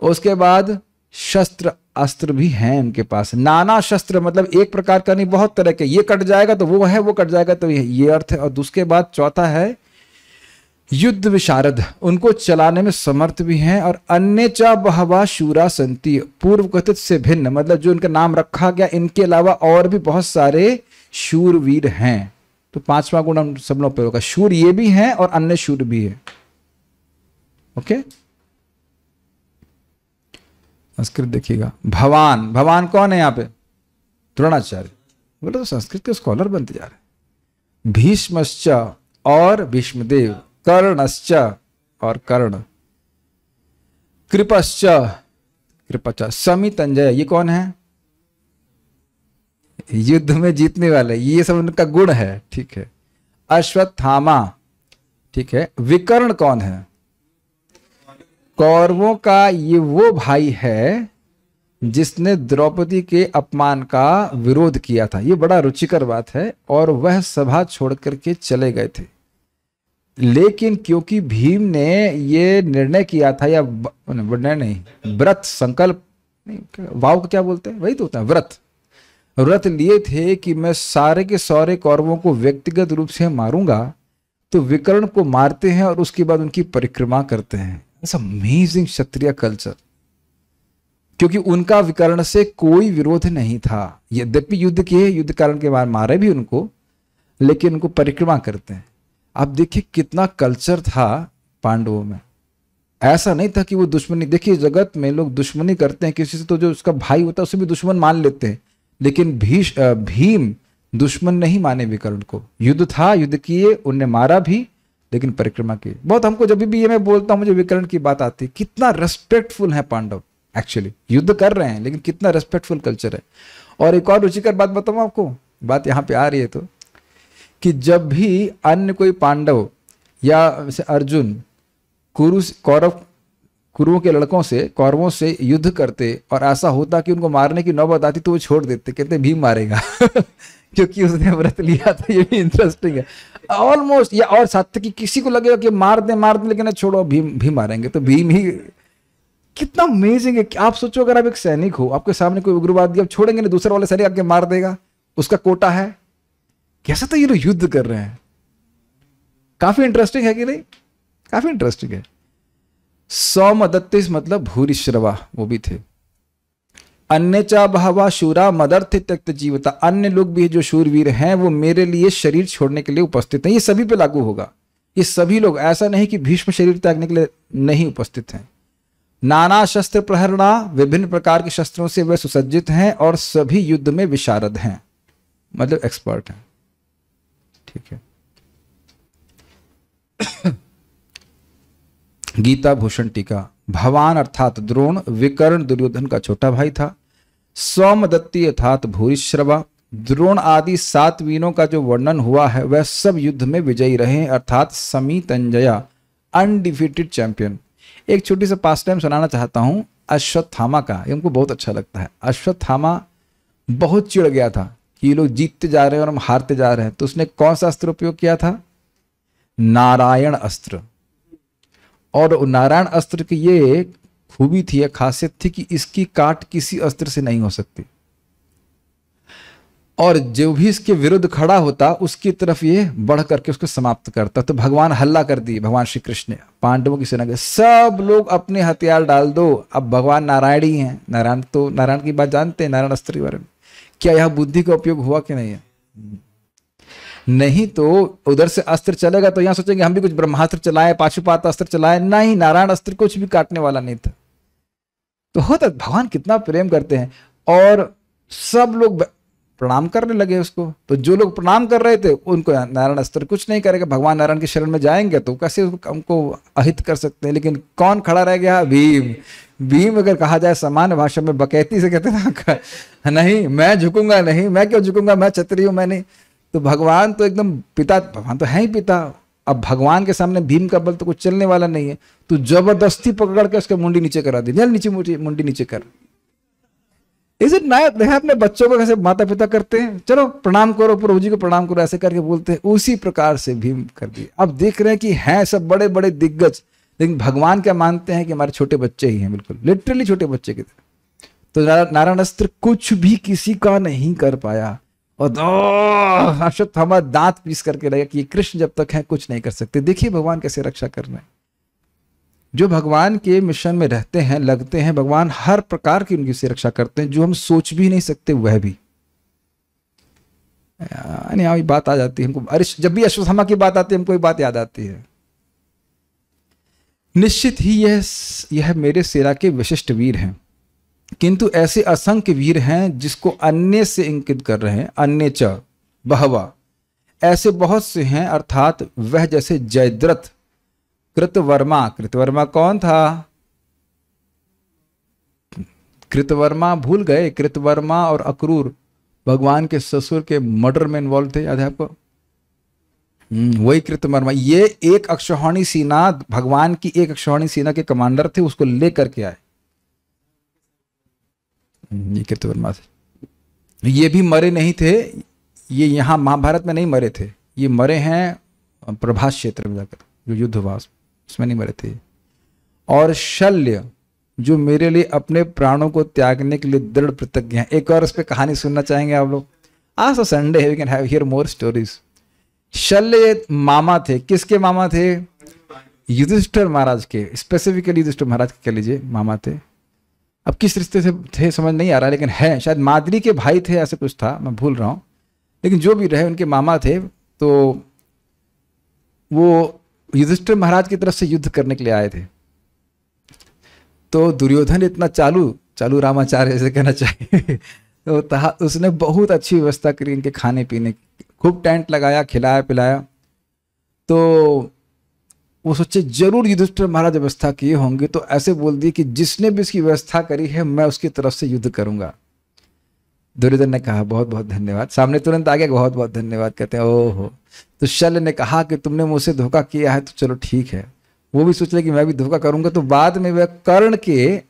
उसके बाद शस्त्र अस्त्र भी हैं उनके पास। नाना शस्त्र मतलब एक प्रकार का नहीं, बहुत तरह के। ये कट जाएगा तो वो है, वो कट जाएगा तो ये अर्थ है। और उसके बाद चौथा है युद्ध विशारद, उनको चलाने में समर्थ भी हैं, और अन्य चा बहवा शूरा संति, पूर्व कथित से भिन्न, मतलब जो इनका नाम रखा गया इनके अलावा और भी बहुत सारे शूरवीर हैं। तो पांचवा गुण हम सब लोग पे होगा, शूर ये भी हैं और अन्य शूर भी है। ओके, संस्कृत देखिएगा। भवान, भवान कौन है यहाँ पे? द्रोणाचार्य। बोले तो संस्कृत के स्कॉलर बनते जा रहे। भीष्मश्च और भीष्मदेव, कर्णश्च और कर्ण, कृपश्च कृपच, समितंजय ये कौन है? युद्ध में जीतने वाले, ये सब उनका गुण है। ठीक है। अश्वत्थामा, ठीक है। विकर्ण कौन है? कौरवों का ये वो भाई है जिसने द्रौपदी के अपमान का विरोध किया था। ये बड़ा रुचिकर बात है। और वह सभा छोड़ करके चले गए थे, लेकिन क्योंकि भीम ने ये निर्णय किया था, या निर्णय नहीं, व्रत, संकल्प नहीं, वाव को क्या बोलते हैं, वही तो होता है व्रत, व्रत लिए थे कि मैं सारे के सारे कौरवों को व्यक्तिगत रूप से मारूंगा। तो विकर्ण को मारते हैं और उसके बाद उनकी परिक्रमा करते हैं। अमेजिंग क्षत्रिय कल्चर, क्योंकि उनका विकर्ण से कोई विरोध नहीं था। यद्यपि युद्ध किए, युद्ध कारण के बाद मारे भी उनको, लेकिन उनको परिक्रमा करते हैं। आप देखिए कितना कल्चर था पांडवों में। ऐसा नहीं था कि वो दुश्मनी, देखिए जगत में लोग दुश्मनी करते हैं किसी से, तो जो उसका भाई होता है उसे भी दुश्मन मान लेते हैं, लेकिन भीम दुश्मन नहीं माने विकर्ण को। युद्ध था, युद्ध किए, उनने मारा भी, लेकिन परिक्रमा की। बहुत हमको जब भी ये मैं बोलता हूं, मुझे विकर्ण की बात आती है। कितना रेस्पेक्टफुल है पांडव, एक्चुअली युद्ध कर रहे हैं लेकिन कितना रेस्पेक्टफुल कल्चर है। और एक और रुचिकर बात बताऊं आपको, बात यहां पे आ रही है तो, कि जब भी अन्य कोई पांडव या जैसे अर्जुन कुरुओं के लड़कों से, कौरवों से युद्ध करते और ऐसा होता कि उनको मारने की नौबत आती, तो वो छोड़ देते, कहते भीम मारेगा क्योंकि उसने व्रत लिया था। ये भी इंटरेस्टिंग है ऑलमोस्ट। या और साथ कि किसी को लगेगा कि मार दे, लेकिन छोड़ो, भीम मारेंगे, तो भीम ही। कितना अमेजिंग है कि आप सोचो, अगर आप एक सैनिक हो, आपके सामने कोई उग्रवादी, आप छोड़ेंगे नहीं, दूसरे वाले सैनिक आपके मार देगा, उसका कोटा है। कैसा तो ये लोग युद्ध कर रहे हैं। काफी इंटरेस्टिंग है कि नहीं? काफी इंटरेस्टिंग है। सौमदत्तिस मतलब भूरिश्रवा, वो भी थे। अन्य चा बहवा शूरा मदर्थ त्यक्त जीवता, अन्य लोग भी जो शूरवीर हैं वो मेरे लिए शरीर छोड़ने के लिए उपस्थित हैं। ये सभी पे लागू होगा, ये सभी लोग, ऐसा नहीं कि भीष्म शरीर त्यागने के लिए नहीं उपस्थित हैं। नाना शस्त्र प्रहरणा, विभिन्न प्रकार के शस्त्रों से वे सुसज्जित हैं, और सभी युद्ध में विशारद हैं, मतलब एक्सपर्ट हैं। ठीक है। गीता भूषण टीका। भवान अर्थात द्रोण, विकर्ण दुर्योधन का छोटा भाई था। सौमदत्ती अर्थात भूरिश्रवा, द्रोण आदि 7 वीरों का जो वर्णन हुआ है वह सब युद्ध में विजयी रहे, अर्थात समितंजया, अनडिफीटेड चैंपियन। एक छोटी सा पास टाइम सुनाना चाहता हूं अश्वत्थामा का, ये हमको बहुत अच्छा लगता है। अश्वत्थामा बहुत चिढ़ गया था कि ये लोग जीतते जा रहे हैं और हम हारते जा रहे हैं, तो उसने कौन सा अस्त्र उपयोग किया था? नारायण अस्त्र। और नारायण अस्त्र की ये खूबी थी, एक खासियत थी कि इसकी काट किसी अस्त्र से नहीं हो सकती, और जो भी इसके विरुद्ध खड़ा होता उसकी तरफ ये बढ़ करके उसको समाप्त करता। तो भगवान हल्ला कर दिए, भगवान श्री कृष्ण ने पांडवों की सेना के, सब लोग अपने हथियार डाल दो, अब भगवान नारायण ही हैं। नारायण तो, नारायण की बात जानते हैं, नारायण अस्त्र के बारे में। क्या यह बुद्धि का उपयोग हुआ कि नहीं है? नहीं तो उधर से अस्त्र चलेगा तो यहां सोचेंगे हम भी कुछ ब्रह्मास्त्र चलाए, पाशुपात अस्त्र चलाए। नहीं, नारायण अस्त्र कुछ भी काटने वाला नहीं था। तो होता, भगवान कितना प्रेम करते हैं। और सब लोग प्रणाम करने लगे उसको। तो जो लोग प्रणाम कर रहे थे उनको नारायण अस्त्र कुछ नहीं करेगा, भगवान नारायण की शरण में जाएंगे तो कैसे उनको अहित कर सकते हैं। लेकिन कौन खड़ा रह गया? भीम। भीम अगर कहा जाए सामान्य भाषा में बकैती से कहते ना, नहीं मैं झुकूंगा नहीं, मैं क्यों झुकूंगा, मैं क्षत्रिय हूं, मैं नहीं। तो भगवान तो एकदम पिता, भगवान तो है ही पिता। अब भगवान के सामने भीम का बल तो कुछ चलने वाला नहीं है, तो जबरदस्ती पकड़ के उसका मुंडी नीचे करा दी, नीचे मुंडी नीचे कर। Is it night? अपने बच्चों को कैसे माता पिता करते हैं, चलो प्रणाम करो, प्रभु जी को प्रणाम करो, ऐसे करके बोलते हैं, उसी प्रकार से भीम कर दिए। अब देख रहे हैं कि हैं सब बड़े बड़े दिग्गज, लेकिन भगवान क्या मानते हैं कि हमारे छोटे बच्चे ही हैं, बिल्कुल लिटरली छोटे बच्चे की तरह। तो नारायण अस्त्र कुछ भी किसी का नहीं कर पाया। और दो अश्वत्थामा दांत पीस करके लगा कि ये कृष्ण जब तक है कुछ नहीं कर सकते। देखिए भगवान कैसे रक्षा कर रहे हैं। जो भगवान के मिशन में रहते हैं, लगते हैं, भगवान हर प्रकार की उनकी से रक्षा करते हैं, जो हम सोच भी नहीं सकते वह भी। यहाँ बात आ जाती है हमको, अरे जब भी अश्वत्थामा की बात आती है हमको एक बात याद आती है। निश्चित ही यह मेरे सेना के विशिष्ट वीर हैं, किंतु ऐसे असंख्य वीर हैं जिसको अन्य से इंकित कर रहे हैं। अन्य च बहवा, ऐसे बहुत से हैं, अर्थात वह जैसे जयद्रथ, कृतवर्मा। कृतवर्मा कौन था? कृतवर्मा भूल गए? कृतवर्मा और अक्रूर भगवान के ससुर के मर्डर में इन्वॉल्व थे, याद है आपको? वही कृतवर्मा। ये एक अक्षौहिणी सेना, भगवान की एक अक्षौहिणी सेना के कमांडर थे, उसको लेकर के आए। ये कृतवर्मा थे। ये भी मरे नहीं थे, ये यहाँ महाभारत में नहीं मरे थे, ये मरे हैं प्रभास क्षेत्र में जाकर, जो युद्ध हुआ उसमें नहीं मरे थे। और शल्य, जो मेरे लिए अपने प्राणों को त्यागने के लिए दृढ़ प्रतिज्ञ हैं। एक और उस पर कहानी सुनना चाहेंगे आप लोग? आज तो संडे है, we can have here more stories. शल्य मामा थे, किसके मामा थे? युधिष्ठिर महाराज के, स्पेसिफिकली युधिष्ठिर महाराज के कह लीजिए मामा थे। अब किस रिश्ते से थे समझ नहीं आ रहा, लेकिन है शायद माद्री के भाई थे, ऐसे कुछ था, मैं भूल रहा हूँ, लेकिन जो भी रहे उनके मामा थे। तो वो युधिष्ठिर महाराज की तरफ से युद्ध करने के लिए आए थे। तो दुर्योधन इतना चालू रामाचार्य जैसे कहना चाहिए तो उसने बहुत अच्छी व्यवस्था करी इनके खाने पीने की, खूब टेंट लगाया, खिलाया पिलाया। तो वो सोचे जरूर युधिष्ठिर महाराज व्यवस्था किए होंगे, तो ऐसे बोल दिए कि जिसने भी इसकी व्यवस्था करी है मैं उसकी तरफ से युद्ध करूंगा। दुर्योधन ने कहा बहुत बहुत धन्यवाद, सामने तुरंत आ गया बहुत बहुत धन्यवाद, कहते हैं ओहो। तो शल्य ने कहा कि तुमने मुझसे धोखा किया है तो चलो ठीक है। वो भी सोच रहे कि मैं भी धोखा करूंगा। तो बाद में वह कर्ण के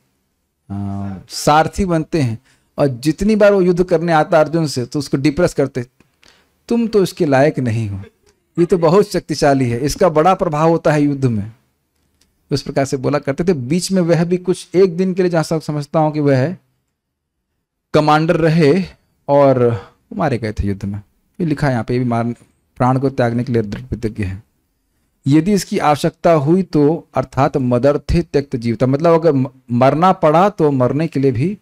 सारथी बनते हैं, और जितनी बार वो युद्ध करने आता अर्जुन से तो उसको डिप्रेस करते, तुम तो इसके लायक नहीं हो, ये तो बहुत शक्तिशाली है, इसका बड़ा प्रभाव होता है युद्ध में, उस प्रकार से बोला करते थे। बीच में वह भी कुछ एक दिन के लिए, जहां तक समझता हूं कि वह कमांडर रहे और मारे गए थे युद्ध में। ये लिखा है यहाँ पे, ये भी प्राण को त्यागने के लिए दृढ़ प्रतिज्ञ है। यदि इसकी आवश्यकता हुई तो, अर्थात मदर्थे त्यक्त जीवता, मतलब अगर मरना पड़ा तो मरने के लिए भी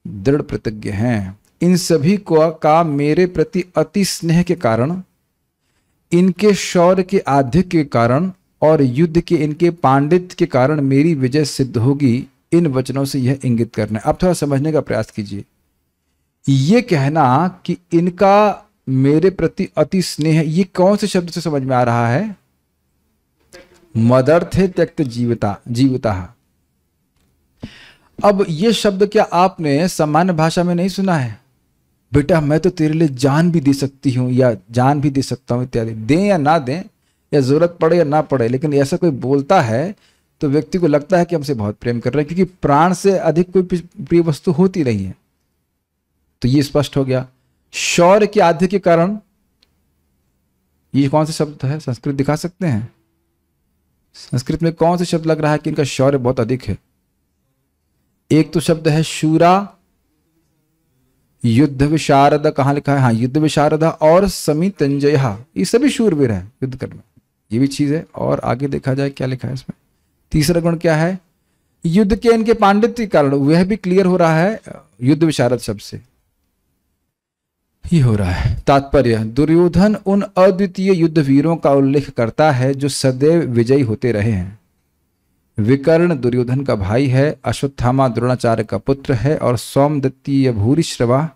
दृढ़ प्रतिज्ञ हैं। इन सभी को का मेरे प्रति अति स्नेह के कारण, इनके शौर्य के आधिक्य के कारण और युद्ध के इनके पांडित्य के कारण मेरी विजय सिद्ध होगी। इन वचनों से यह इंगित करना है। अब थोड़ा समझने का प्रयास कीजिए। ये कहना कि इनका मेरे प्रति अति स्नेह, ये कौन से शब्द से समझ में आ रहा है? मदर्थे त्यक्त जीवता। अब ये शब्द क्या आपने सामान्य भाषा में नहीं सुना है? बेटा मैं तो तेरे लिए जान भी दे सकती हूँ या जान भी दे सकता हूँ इत्यादि। दें या ना दें, या जरूरत पड़े या ना पड़े, लेकिन ऐसा कोई बोलता है तो व्यक्ति को लगता है कि हमसे बहुत प्रेम कर रहे हैं, क्योंकि प्राण से अधिक कोई प्रिय वस्तु होती नहीं है। तो ये स्पष्ट हो गया। शौर्य के आधिक्य के कारण, ये कौन सा शब्द है? संस्कृत दिखा सकते हैं? संस्कृत में कौन सा शब्द लग रहा है कि इनका शौर्य बहुत अधिक है? एक तो शब्द है शूरा, युद्ध विशारद, कहाँ लिखा है? हाँ, युद्ध विशारद और समितंजय, ये सभी शूरवीर है युद्ध करने, ये भी चीज है। और आगे देखा जाए क्या लिखा है इसमें। तीसरा गुण क्या है? युद्ध के इनके पांडित्य के कारण, वह भी क्लियर हो रहा है युद्ध विशारद शब्द से ही हो रहा है। तात्पर्य, दुर्योधन उन अद्वितीय युद्ध वीरों का उल्लेख करता है जो सदैव विजयी होते रहे हैं। विकर्ण दुर्योधन का भाई है, अश्वत्थामा द्रोणाचार्य का पुत्र है, और सौमदत्तीय भूरिश्रवा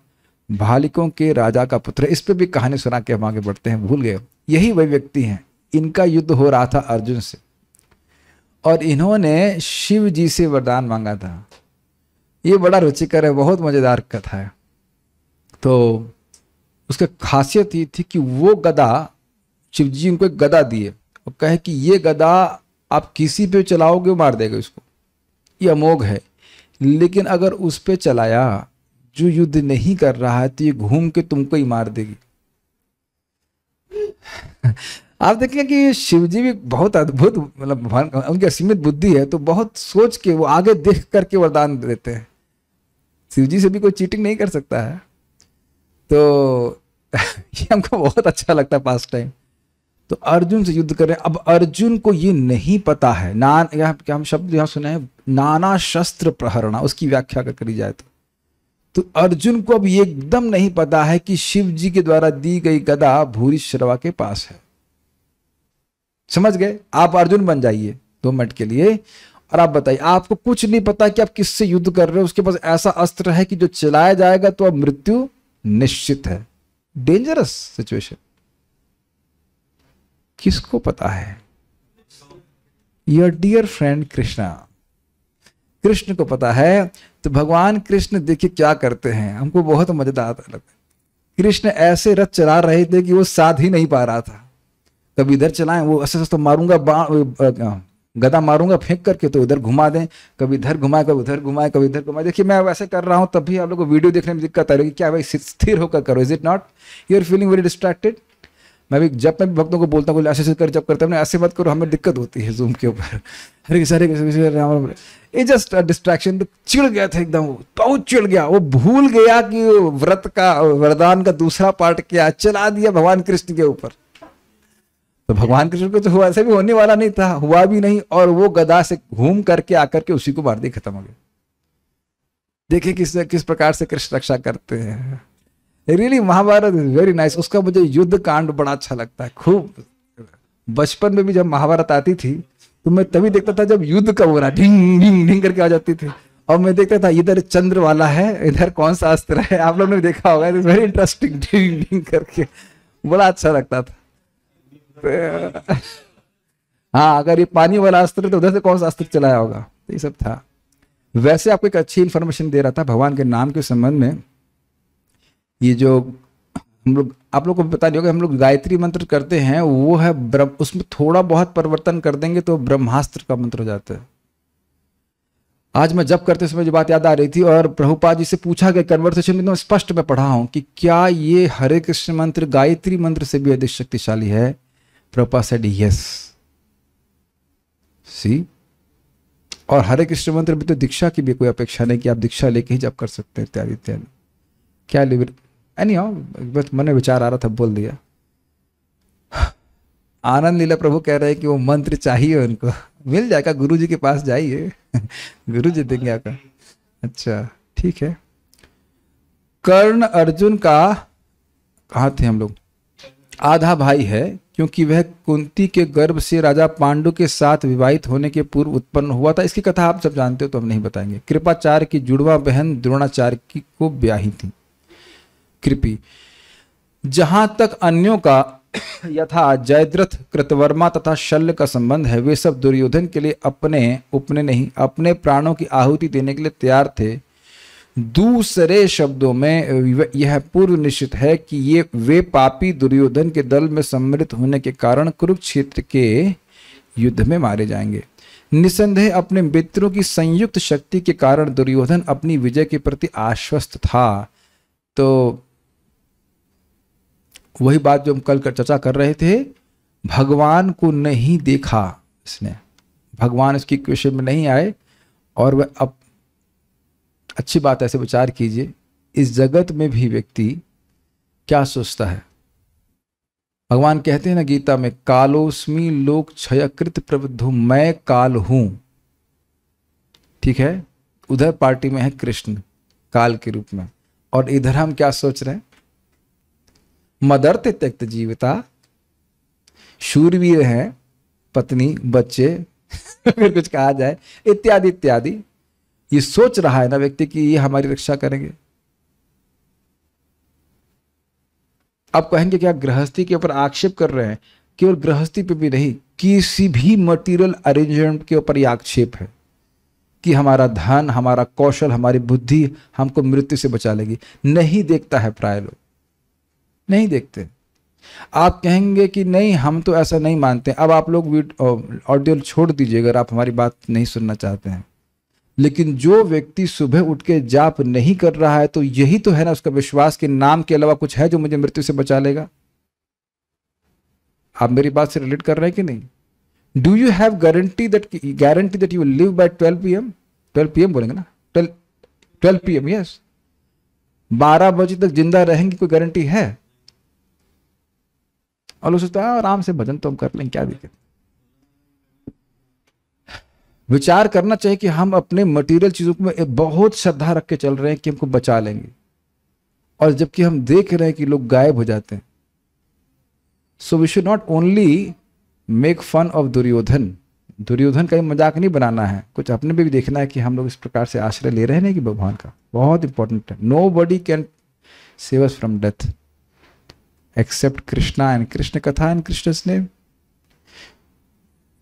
भालिकों के राजा का पुत्र है। इस पर भी कहानी सुना के हम आगे बढ़ते हैं, भूल गए। यही वही व्यक्ति हैं, इनका युद्ध हो रहा था अर्जुन से, और इन्होंने शिव जी से वरदान मांगा था। ये बड़ा रुचिकर है, बहुत मजेदार कथा है। तो उसका खासियत ये थी कि वो गदा, शिव जी उनको एक गदा दिए और कहे कि ये गदा आप किसी पे चलाओगे वो मार देगा इसको, ये अमोघ है। लेकिन अगर उस पे चलाया जो युद्ध नहीं कर रहा है तो ये घूम के तुमको ही मार देगी। आप देखें कि शिव जी भी बहुत अद्भुत, मतलब उनकी असीमित बुद्धि है, तो बहुत सोच के वो आगे देख करके वरदान देते हैं। शिव जी से भी कोई चीटिंग नहीं कर सकता है। तो हमको बहुत अच्छा लगता है पास टाइम। तो अर्जुन से युद्ध कर रहे हैं। अब अर्जुन को ये नहीं पता है, यहाँ क्या हम शब्द यहाँ सुने हैं, नाना शस्त्र प्रहरणा, उसकी व्याख्या अगर करी जाए तो अर्जुन को अब ये एकदम नहीं पता है कि शिव जी के द्वारा दी गई गदा भूरिश्रवा के पास है। समझ गए? आप अर्जुन बन जाइए 2 मिनट के लिए और आप बताइए, आपको कुछ नहीं पता कि आप किससे युद्ध कर रहे हो, उसके पास ऐसा अस्त्र है कि जो चलाया जाएगा तो अब मृत्यु निश्चित है। Dangerous situation. किसको पता है? Your dear friend Krishna. Krishna को पता है। तो भगवान कृष्ण देखिए क्या करते हैं, हमको बहुत मजेदार लगता है। कृष्ण ऐसे रथ चला रहे थे कि वो साध ही नहीं पा रहा था। कभी इधर चलाएं, वो ऐसे तो मारूंगा, गदा मारूंगा फेंक करके तो इधर घुमा दें, कभी इधर घुमाए, कभी उधर घुमाए, कभी इधर घुमाए। देखिए मैं वैसे कर रहा हूं तब भी आप लोगों को वीडियो देखने में दिक्कत आ रही है। क्या भाई स्थिर होकर करो, is it not? You are feeling very distracted. मैं भी जब मैं भी भक्तों को बोलता हूँ ऐसे कर, जब करता हूँ ऐसे मत करो, हमें दिक्कत होती है जूम के ऊपर। हरे सारे ये जस्ट डिस्ट्रैक्शन। तो चिढ़ गया था एकदम, बहुत चिढ़ गया। वो भूल गया कि व्रत का वरदान का दूसरा पार्ट क्या, चला दिया भगवान कृष्ण के ऊपर। तो भगवान कृष्ण को तो हुआ, ऐसे भी होने वाला नहीं था, हुआ भी नहीं, और वो गदा से घूम करके आकर के उसी को मार दिया, खत्म हो गया। देखिए किस प्रकार से कृष्ण रक्षा करते हैं। Really Mahabharata is very nice. उसका मुझे युद्ध कांड बड़ा अच्छा लगता है खूब। बचपन में भी जब महाभारत आती थी तो मैं तभी देखता था जब युद्ध का हो रहा, ढिंग ढिंग ढिंग करके आ जाती थी, और मैं देखता था इधर चंद्र वाला है, इधर कौन सा अस्त्र है। आप लोगों ने देखा होगा, it's very interesting, Dhing Dhing करके बड़ा अच्छा लगता था। हाँ, अगर ये पानी वाला अस्त्र तो उधर से कौन सा अस्त्र चलाया होगा, तो ये सब था। वैसे आपको एक अच्छी इंफॉर्मेशन दे रहा था भगवान के नाम के संबंध में। ये जो हम लोग, आप लोग को पता नहीं होगा, हम लोग गायत्री मंत्र करते हैं, वो है उसमें थोड़ा बहुत परिवर्तन कर देंगे तो ब्रह्मास्त्र का मंत्र हो जाता है। आज मैं जब करते समय जो बात याद आ रही थी, और प्रभुपाद जी से पूछा गया कन्वर्सेशन में, तो स्पष्ट मैं पढ़ा हूं कि क्या ये हरे कृष्ण मंत्र गायत्री मंत्र से भी अधिक शक्तिशाली है? Prabhupada said yes. सी, और हरे कृष्ण मंत्र भी तो दीक्षा की भी कोई अपेक्षा नहीं कि आप दीक्षा लेके ही जब कर सकते हैं, इत्यादि इत्यादि। क्या लिवर एनी हाउ, बस मन में विचार आ रहा था, बोल दिया। आनंद लीला प्रभु कह रहे हैं कि वो मंत्र चाहिए उनको, मिल जाएगा, गुरु जी के पास जाइए गुरु जी देंगे आपका। अच्छा ठीक है। कर्ण अर्जुन का, कहाँ थे हम लोग, आधा भाई है, क्योंकि वह कुंती के गर्भ से राजा पांडु के साथ विवाहित होने के पूर्व उत्पन्न हुआ था। इसकी कथा आप सब जानते हो तो हम नहीं बताएंगे। कृपाचार्य की जुड़वा बहन द्रोणाचार्य की को ब्याही थी कृपि। जहां तक अन्यों का यथा जयद्रथ, कृतवर्मा तथा शल्य का संबंध है, वे सब दुर्योधन के लिए अपने प्राणों की आहुति देने के लिए तैयार थे। दूसरे शब्दों में यह पूर्व निश्चित है कि वे पापी दुर्योधन के दल में सम्मिलित होने के कारण कुरुक्षेत्र के युद्ध में मारे जाएंगे। निसंदेह अपने मित्रों की संयुक्त शक्ति के कारण दुर्योधन अपनी विजय के प्रति आश्वस्त था। तो वही बात जो हम कल चर्चा कर रहे थे, भगवान को नहीं देखा इसने, भगवान इसकी क्वेश्चन में नहीं आए। और वह अब अच्छी बात, ऐसे विचार कीजिए, इस जगत में भी व्यक्ति क्या सोचता है। भगवान कहते हैं ना गीता में, कालोस्मि लोक क्षयकृत प्रबुद्धो, मैं काल हूं। ठीक है, उधर पार्टी में है कृष्ण काल के रूप में, और इधर हम क्या सोच रहे हैं, मदर्ते त्यक्त जीविता, शूरवीर हैं, पत्नी बच्चे फिर कुछ कहा जाए, इत्यादि इत्यादि। ये सोच रहा है ना व्यक्ति कि ये हमारी रक्षा करेंगे। आप कहेंगे क्या गृहस्थी के ऊपर आक्षेप कर रहे हैं? केवल गृहस्थी पे भी नहीं, किसी भी मटेरियल अरेंजमेंट के ऊपर यह आक्षेप है कि हमारा धन, हमारा कौशल, हमारी बुद्धि हमको मृत्यु से बचा लेगी। नहीं देखता है प्राय लोग, नहीं देखते। आप कहेंगे कि नहीं हम तो ऐसा नहीं मानते। अब आप लोग ऑडियो छोड़ दीजिए अगर आप हमारी बात नहीं सुनना चाहते हैं। लेकिन जो व्यक्ति सुबह उठ के जाप नहीं कर रहा है, तो यही तो है ना उसका विश्वास कि नाम के अलावा कुछ है जो मुझे मृत्यु से बचा लेगा। आप मेरी बात से रिलेट कर रहे हैं कि नहीं? Do you have guarantee that you will live by 12 PM? 12 PM बोलेंगे ना, 12 PM, यस। 12 बजे तक जिंदा रहेंगे, कोई गारंटी है? और लोग सोचते हैं आराम से भजन तो हम कर लेंगे, क्या दिक्कत। विचार करना चाहिए कि हम अपने मटेरियल चीजों में बहुत श्रद्धा रख के चल रहे हैं कि हमको बचा लेंगे, और जबकि हम देख रहे हैं कि लोग गायब हो जाते हैं। So we should not only make fun of Duryodhana. Duryodhana का ही मजाक नहीं बनाना है, कुछ अपने भी देखना है कि हम लोग इस प्रकार से आश्रय ले रहे हैं कि भगवान का। बहुत इंपॉर्टेंट है। Nobody can save us from death except Krishna and Krishna katha and Krishna's name.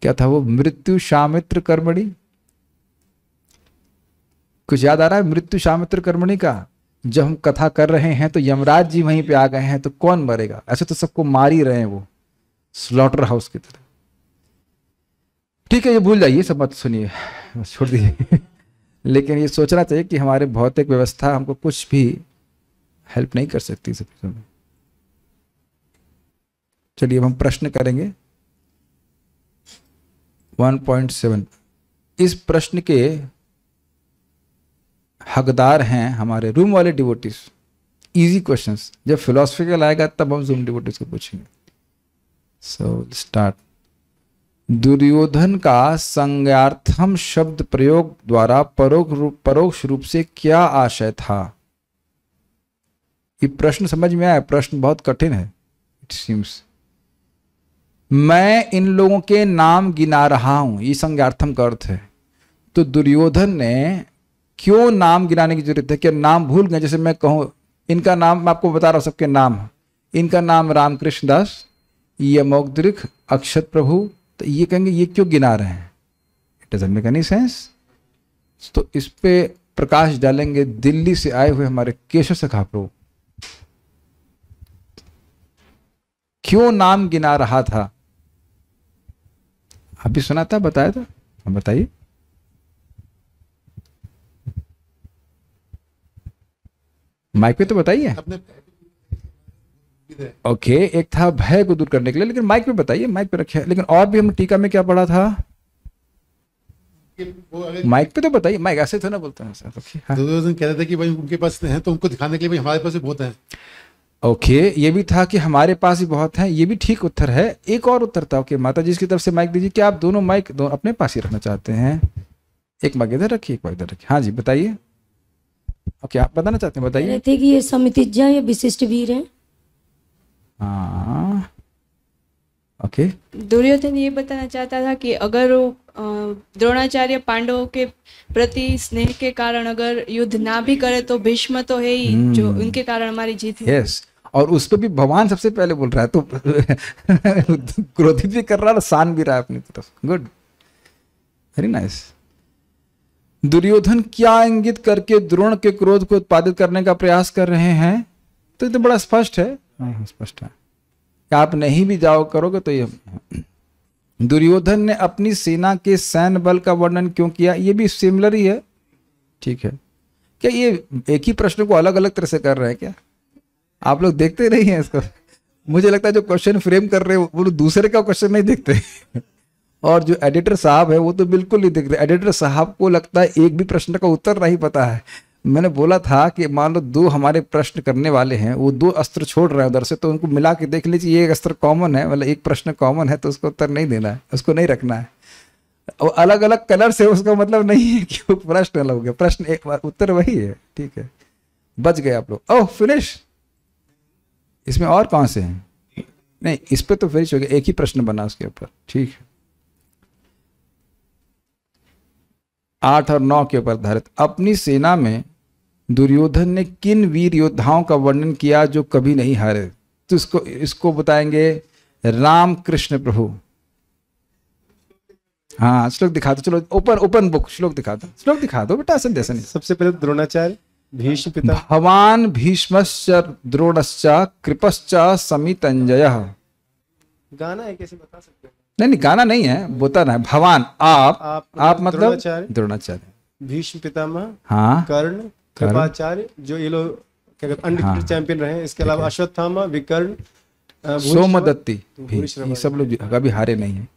क्या था वो? मृत्यु शामित्र कर्मणि। कुछ याद आ रहा है मृत्यु शामित्र कर्मणि का? जब हम कथा कर रहे हैं तो यमराज जी वहीं पे आ गए हैं, तो कौन मरेगा? ऐसे तो सबको मार ही रहे हैं, वो स्लॉटर हाउस की तरह। ठीक है, ये भूल जाइए, सब मत सुनिए, बस छोड़ दीजिए। लेकिन ये सोचना चाहिए कि हमारे भौतिक व्यवस्था हमको कुछ भी हेल्प नहीं कर सकती सब चीजों में। चलिए अब हम प्रश्न करेंगे 1.7। इस प्रश्न के हकदार हैं हमारे रूम वाले डिवोटीज। इजी क्वेश्चंस, जब फिलोसफिकल आएगा तब हम जूम डिवोटीज को पूछेंगे। So start. दुर्योधन का संज्ञार्थम शब्द प्रयोग द्वारा परोक्ष रूप से क्या आशय था? ये प्रश्न समझ में आया? प्रश्न बहुत कठिन है इट सीम्स। मैं इन लोगों के नाम गिना रहा हूं, ये संज्ञार्थम का अर्थ है। तो दुर्योधन ने क्यों नाम गिनाने की जरूरत है? क्या नाम भूल गए? जैसे मैं कहूं इनका नाम, मैं आपको बता रहा हूं सबके नाम। इनका नाम रामकृष्ण दास, ये मौद्रिक, अक्षत प्रभु, तो ये कहेंगे ये क्यों गिना रहे हैं? It doesn't make any sense. तो इस पे प्रकाश डालेंगे दिल्ली से आए हुए हमारे केशव सखा प्रभु। क्यों नाम गिना रहा था? अभी सुना था, बताया था, हम बताइए। माइक पे तो बताइए। ओके, एक था भय को दूर करने के लिए, लेकिन माइक पे बताइए, माइक पे रखे। लेकिन और भी हमने टीका में क्या पढ़ा था? माइक पे तो बताइए, माइक ऐसे तो ना बोलते हैं सर। ओके, हाँ। दुर्योधन कह रहे थे कि भाई उनके पास हैं तो उनको दिखाने के लिए भाई हमारे पास भी बहुत हैं। ओके, ये भी था कि हमारे पास भी बहुत हैं, ये भी ठीक उत्तर है। एक और उत्तर था। ओके, माता जी की तरफ से माइक दीजिए। क्या आप दोनों माइक अपने पास ही रखना चाहते हैं? एक माइक इधर रखिए, एक माइक इधर रखिए। हाँ जी, बताइए। ओके, आप बताना चाहते हैं, बताइए। थे कि ये समितिज्ञा या विशिष्ट वीर हैं। हाँ, ओके। दुर्योधन ये बताना चाहता था कि अगर वो द्रोणाचार्य पांडवों के प्रति स्नेह के कारण अगर युद्ध ना भी करे तो भीष्म तो है ही, जो उनके कारण हमारी जीत है। यस, और उस पर भी भगवान सबसे पहले बोल रहा है, तो क्रोधित भी कर रहा है, शान भी रहा है अपनी तरफ। Good, very nice. दुर्योधन क्या इंगित करके द्रोण के क्रोध को उत्पादित करने का प्रयास कर रहे हैं? तो ये तो बड़ा स्पष्ट है। हाँ, स्पष्ट है। आप नहीं भी जाओ करोगे तो ये। दुर्योधन ने अपनी सेना के सैन्य बल का वर्णन क्यों किया? ये भी सिमिलर ही है, ठीक है। क्या ये एक ही प्रश्न को अलग अलग तरह से कर रहे हैं क्या? आप लोग देखते नहीं हैं इसको? मुझे लगता है जो क्वेश्चन फ्रेम कर रहे हैं वो दूसरे का क्वेश्चन नहीं देखते। और जो एडिटर साहब है वो तो बिल्कुल नहीं देख रहे। एडिटर साहब को लगता है एक भी प्रश्न का उत्तर नहीं पता है। मैंने बोला था कि मान लो दो हमारे प्रश्न करने वाले हैं, वो दो अस्त्र छोड़ रहे हैं उधर से, तो उनको मिला के देख लीजिए, ये एक अस्त्र कॉमन है, मतलब एक प्रश्न कॉमन है, तो उसको उत्तर नहीं देना है, उसको नहीं रखना है। और अलग अलग कलर से उसका मतलब नहीं है कि वो प्रश्न अलग हो गया। प्रश्न एक बार, उत्तर वही है, ठीक है। बच गए आप लोग। ओह, फिनिश। इसमें और कौन से हैं? नहीं, इस पे तो फिनिश हो गया, एक ही प्रश्न बना उसके ऊपर, ठीक है। 8 और 9 के ऊपर आधारित। अपनी सेना में दुर्योधन ने किन वीर योद्धाओं का वर्णन किया जो कभी नहीं हारे? तो इसको बताएंगे राम कृष्ण प्रभु। हाँ, श्लोक दिखा दो। चलो ओपन बुक श्लोक दिखा दो बेटा, ऐसा जैसा नहीं। सबसे पहले द्रोणाचार्य भीष्म पिता। भवान भीष्मश्च द्रोणश्च कृपश्च समितंजयः। गाना है, कैसे बता सकते हैं? नहीं, गाना नहीं है, बोलना है। भवान आप मतलब द्रोणाचार्य, भीष्म पितामह, हाँ, कर्ण, कृपाचार्य, जो ये लोग क्या कहते हैं अनडिफिटेड चैंपियन रहे हैं। इसके अलावा अश्वत्थामा, विकर्ण, सोमदत्ती, ये सब लोग कभी हारे नहीं है।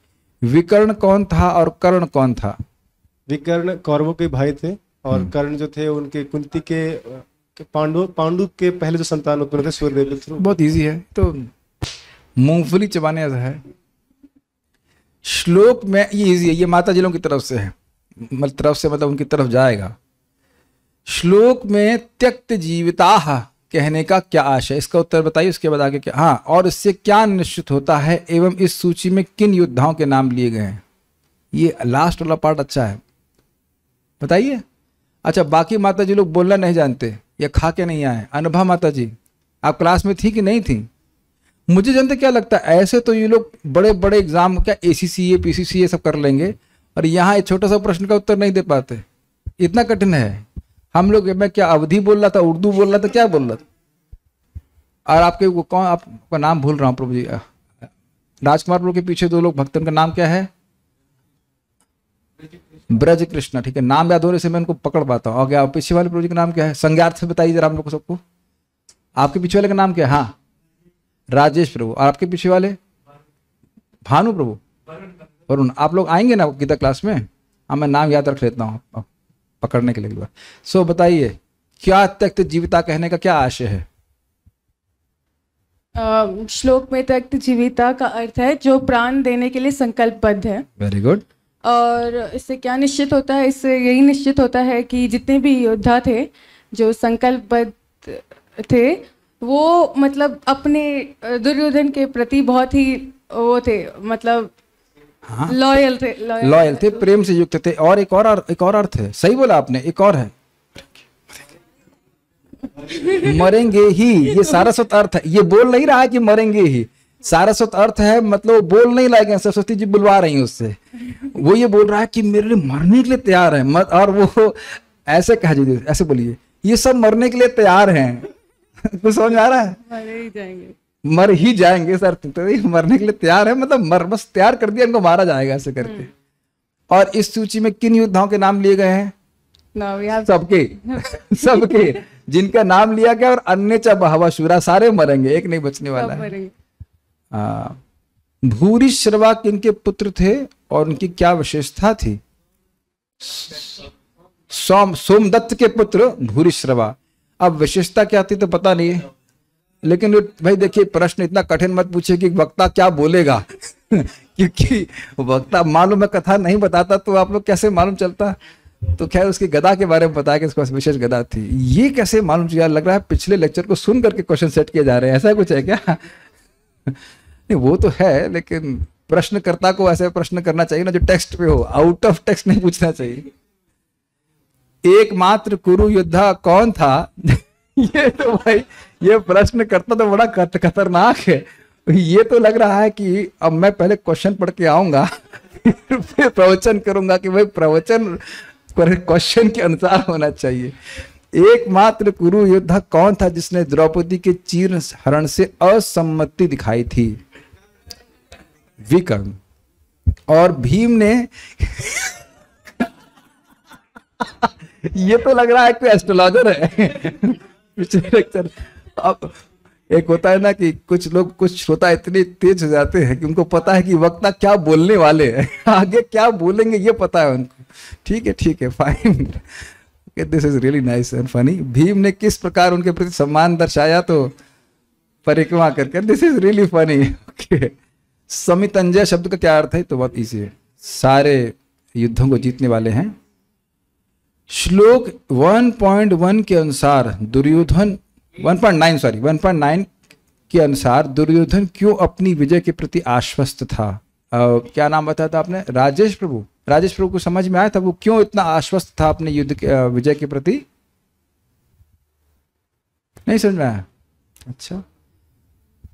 विकर्ण कौन था और कर्ण कौन था? विकर्ण कौरवों के भाई थे और कर्ण जो थे उनके कुंती के पांडु के पहले जो संतान उत्पन्न थे सूर्यदेव के थ्रू। बहुत इजी है, तो मूंगफली चबाने ऐसा है। श्लोक में ये इजी है, ये माता जी लोगों की तरफ से है, मतलब तरफ से मतलब उनकी तरफ जाएगा। श्लोक में त्यक्त जीविताः कहने का क्या आशय, इसका उत्तर बताइए, उसके बाद आगे क्या। हाँ, और इससे क्या निश्चित होता है एवं इस सूची में किन योद्धाओं के नाम लिए गए हैं। ये लास्ट वाला पार्ट अच्छा है, बताइए। अच्छा, बाकी माता जी लोग बोलना नहीं जानते या खा के नहीं आए। अनुभा माता जी, आप क्लास में थी कि नहीं थी? मुझे जानते क्या लगता है, ऐसे तो ये लोग बड़े बड़े एग्जाम क्या ACCA PCCA सब कर लेंगे, और यहाँ एक छोटा सा प्रश्न का उत्तर नहीं दे पाते, इतना कठिन है। हम लोग, मैं क्या अवधि बोल रहा था, उर्दू बोल रहा था, क्या बोल रहा था। और आपके वो कौन, आपका नाम भूल रहा हूँ प्रभु जी, राजकुमार प्रभु के पीछे 2 लोग भक्तन का नाम क्या है? ब्रज कृष्णा, ठीक है। नाम याद होने से मैं उनको पकड़ पाता हूँ। और पीछे वाले प्रभु जी का नाम क्या है? संज्ञार्थ से बताइए जरा हम लोग को सबको। आपके पीछे वाले का नाम क्या है? हाँ, राजेश प्रभु। और आपके पीछे वाले? भानु प्रभु, वरुण। आप लोग आएंगे ना गीता क्लास में? हाँ, मैं नाम याद रख लेता हूँ पकड़ने के लिए। सो बताइए, क्या त्यक्त जीविता कहने का क्या आशय है? श्लोक में त्यक्त जीविता का अर्थ है जो प्राण देने के लिए संकल्पबद्ध है। Very good. और इससे क्या निश्चित होता है? इससे यही निश्चित होता है कि जितने भी योद्धा थे जो संकल्पबद्ध थे, वो मतलब अपने दुर्योधन के प्रति बहुत ही वो थे, मतलब हाँ, लॉयल थे, प्रेम से युक्त थे। और एक और अर्थ है, सही बोला आपने, एक और है, मरेंगे ही। ये सारस्वत अर्थ है, ये बोल नहीं रहा है कि मरेंगे ही, सारस्वत अर्थ है, मतलब बोल नहीं लायक, सरस्वती जी बुलवा रही हैं उससे। वो ये बोल रहा है कि मेरे लिए मरने के लिए तैयार है, मत। और वो ऐसे कहा जी, ऐसे बोलिए, ये सब मरने के लिए तैयार हैं। कुछ समझ आ रहा है? मर ही जाएंगे सर, तो ये मरने के लिए तैयार है, मतलब मर, बस तैयार कर दिया, इनको मारा जाएगा ऐसे करके। और इस सूची में किन योद्धाओं के नाम लिए गए हैं? सबके जिनका नाम लिया गया। और अन्य च बहवा शूरा, सारे मरेंगे, एक नहीं बचने वाला है। भूरिश्रवा किनके पुत्र थे और उनकी क्या विशेषता थी? सोमदत्त के पुत्र भूरिश्रवा। अब विशेषता क्या थी तो पता नहीं है, लेकिन भाई देखिए, प्रश्न इतना कठिन मत पूछे कि वक्ता क्या बोलेगा क्योंकि वक्ता, मालूम मैं कथा नहीं बताता तो आप लोग कैसे मालूम चलता। तो खैर, उसकी गदा के बारे में बताया कि इसके पास विशेष गदा थी। ये कैसे मालूम चला? लग रहा है पिछले लेक्चर को सुन करके क्वेश्चन सेट किए जा रहे हैं, ऐसा कुछ है क्या? नहीं, वो तो है, लेकिन प्रश्नकर्ता को ऐसे प्रश्न करना चाहिए ना जो टेक्स्ट पे हो, आउट ऑफ टेक्स्ट नहीं पूछना चाहिए। एकमात्र कुरु योद्धा कौन था? ये तो भाई, ये प्रश्न करता तो बड़ा खतरनाक है। ये तो लग रहा है कि अब मैं पहले क्वेश्चन पढ़ के आऊंगा फिर प्रवचन करूंगा कि भाई प्रवचन क्वेश्चन के अनुसार होना चाहिए। एकमात्र कुरु योद्धा कौन था जिसने द्रौपदी के चीर हरण से असम्मति दिखाई थी? विकर्ण। और भीम ने ये तो लग रहा है कोई एस्ट्रोलॉजर है पिछले लेक्चर। अब एक होता है ना कि कुछ लोग, कुछ श्रोता इतने तेज हो जाते हैं कि उनको पता है कि वक्ता क्या बोलने वाले हैं, आगे क्या बोलेंगे ये पता है उनको। ठीक है, fine, this is really nice and funny. Bhim ने किस प्रकार उनके प्रति सम्मान दर्शाया? तो परिक्रमा करके। This is really funny. Okay, समितंजय शब्द का क्या अर्थ है? तो बहुत ईजी है, सारे युद्धों को जीतने वाले हैं। श्लोक 1.1 के अनुसार दुर्योधन 1.9 के अनुसार दुर्योधन क्यों अपनी विजय के प्रति आश्वस्त था? क्या नाम बताया था आपने? राजेश प्रभु। राजेश प्रभु को समझ में आया था वो क्यों इतना आश्वस्त था अपने युद्ध के विजय के प्रति? नहीं समझ में आया? अच्छा,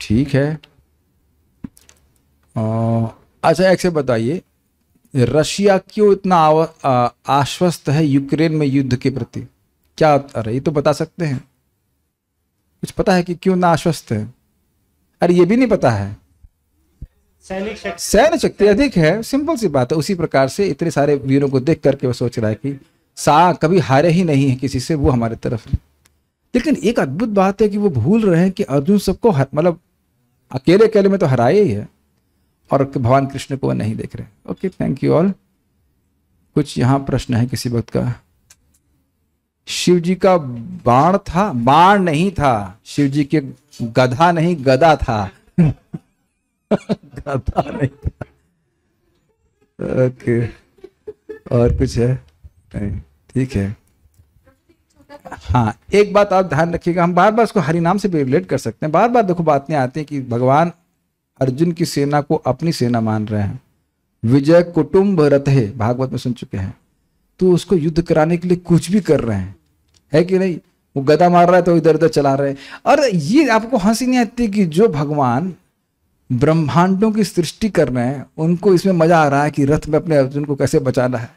ठीक है। अच्छा, एक से बताइए, रशिया क्यों इतना आश्वस्त है यूक्रेन में युद्ध के प्रति? क्या? अरे ये तो बता सकते हैं, कुछ पता है कि क्यों ना आश्वस्त है? अरे ये भी नहीं पता है। सैन्य शक्ति अधिक है, सिंपल सी बात है। उसी प्रकार से इतने सारे वीरों को देख करके वो सोच रहा है कि कभी हारे ही नहीं है किसी से, वो हमारे तरफ है। लेकिन एक अद्भुत बात है कि वो भूल रहे हैं कि अर्जुन सबको मतलब अकेले में तो हराए ही है, और भगवान कृष्ण को नहीं देख रहे। Okay, thank you all. कुछ यहाँ प्रश्न है किसी वक्त का? शिव जी का बाण था? बाण नहीं था, शिव जी के गधा नहीं, गदा था। गधा नहीं था। ओके, और कुछ है? नहीं, ठीक है। हाँ, एक बात आप ध्यान रखिएगा, हम बार बार उसको हरि नाम से भी रिलेट कर सकते हैं। बार बार देखो बातें आती हैं कि भगवान अर्जुन की सेना को अपनी सेना मान रहे हैं, विजय कुटुंब रथ है, भागवत में सुन चुके हैं। तो उसको युद्ध कराने के लिए कुछ भी कर रहे हैं, है कि नहीं? वो गदा मार रहा है तो इधर उधर चला रहे हैं। और ये आपको हंसी नहीं आती कि जो भगवान ब्रह्मांडों की सृष्टि कर रहे हैं, उनको इसमें मजा आ रहा है कि रथ में अपने अर्जुन को कैसे बचाना है।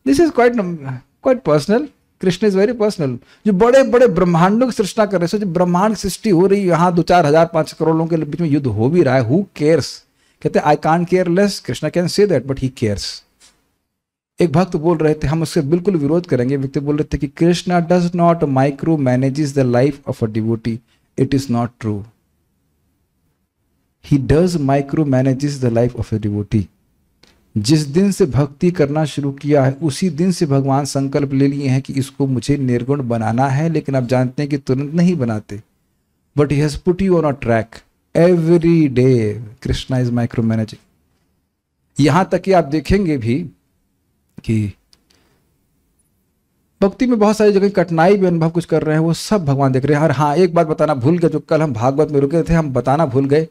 This is quite personal. Krishna is very personal. जो बड़े बड़े ब्रह्मांडों की सृष्टि कर रहे हैं, जो ब्रह्मांड सृष्टि हो रही है, यहाँ 2-4 हजार 5 करोड़ लोगों के बीच में युद्ध हो भी रहा है, हु केयर्स? कहते हैं I can't care less, Krishna can say that but he cares. एक भक्त बोल रहे थे, हम उससे बिल्कुल विरोध करेंगे, व्यक्ति बोल रहे थे कि Krishna does not micro manages the life of a devotee, it is not true. He does micro manages the life of a devotee. जिस दिन से भक्ति करना शुरू किया है, उसी दिन से भगवान संकल्प ले लिए हैं कि इसको मुझे निर्गुण बनाना है, लेकिन आप जानते हैं कि तुरंत नहीं बनाते। But he has put you on a track every day. Krishna is micro managing. यहां तक कि आप देखेंगे भी कि भक्ति में बहुत सारी जगह कठिनाई भी अनुभव कुछ कर रहे हैं, वो सब भगवान देख रहे हैं। और हाँ, एक बात बताना भूल गए, जो कल हम भागवत में रुके थे, हम बताना भूल गए,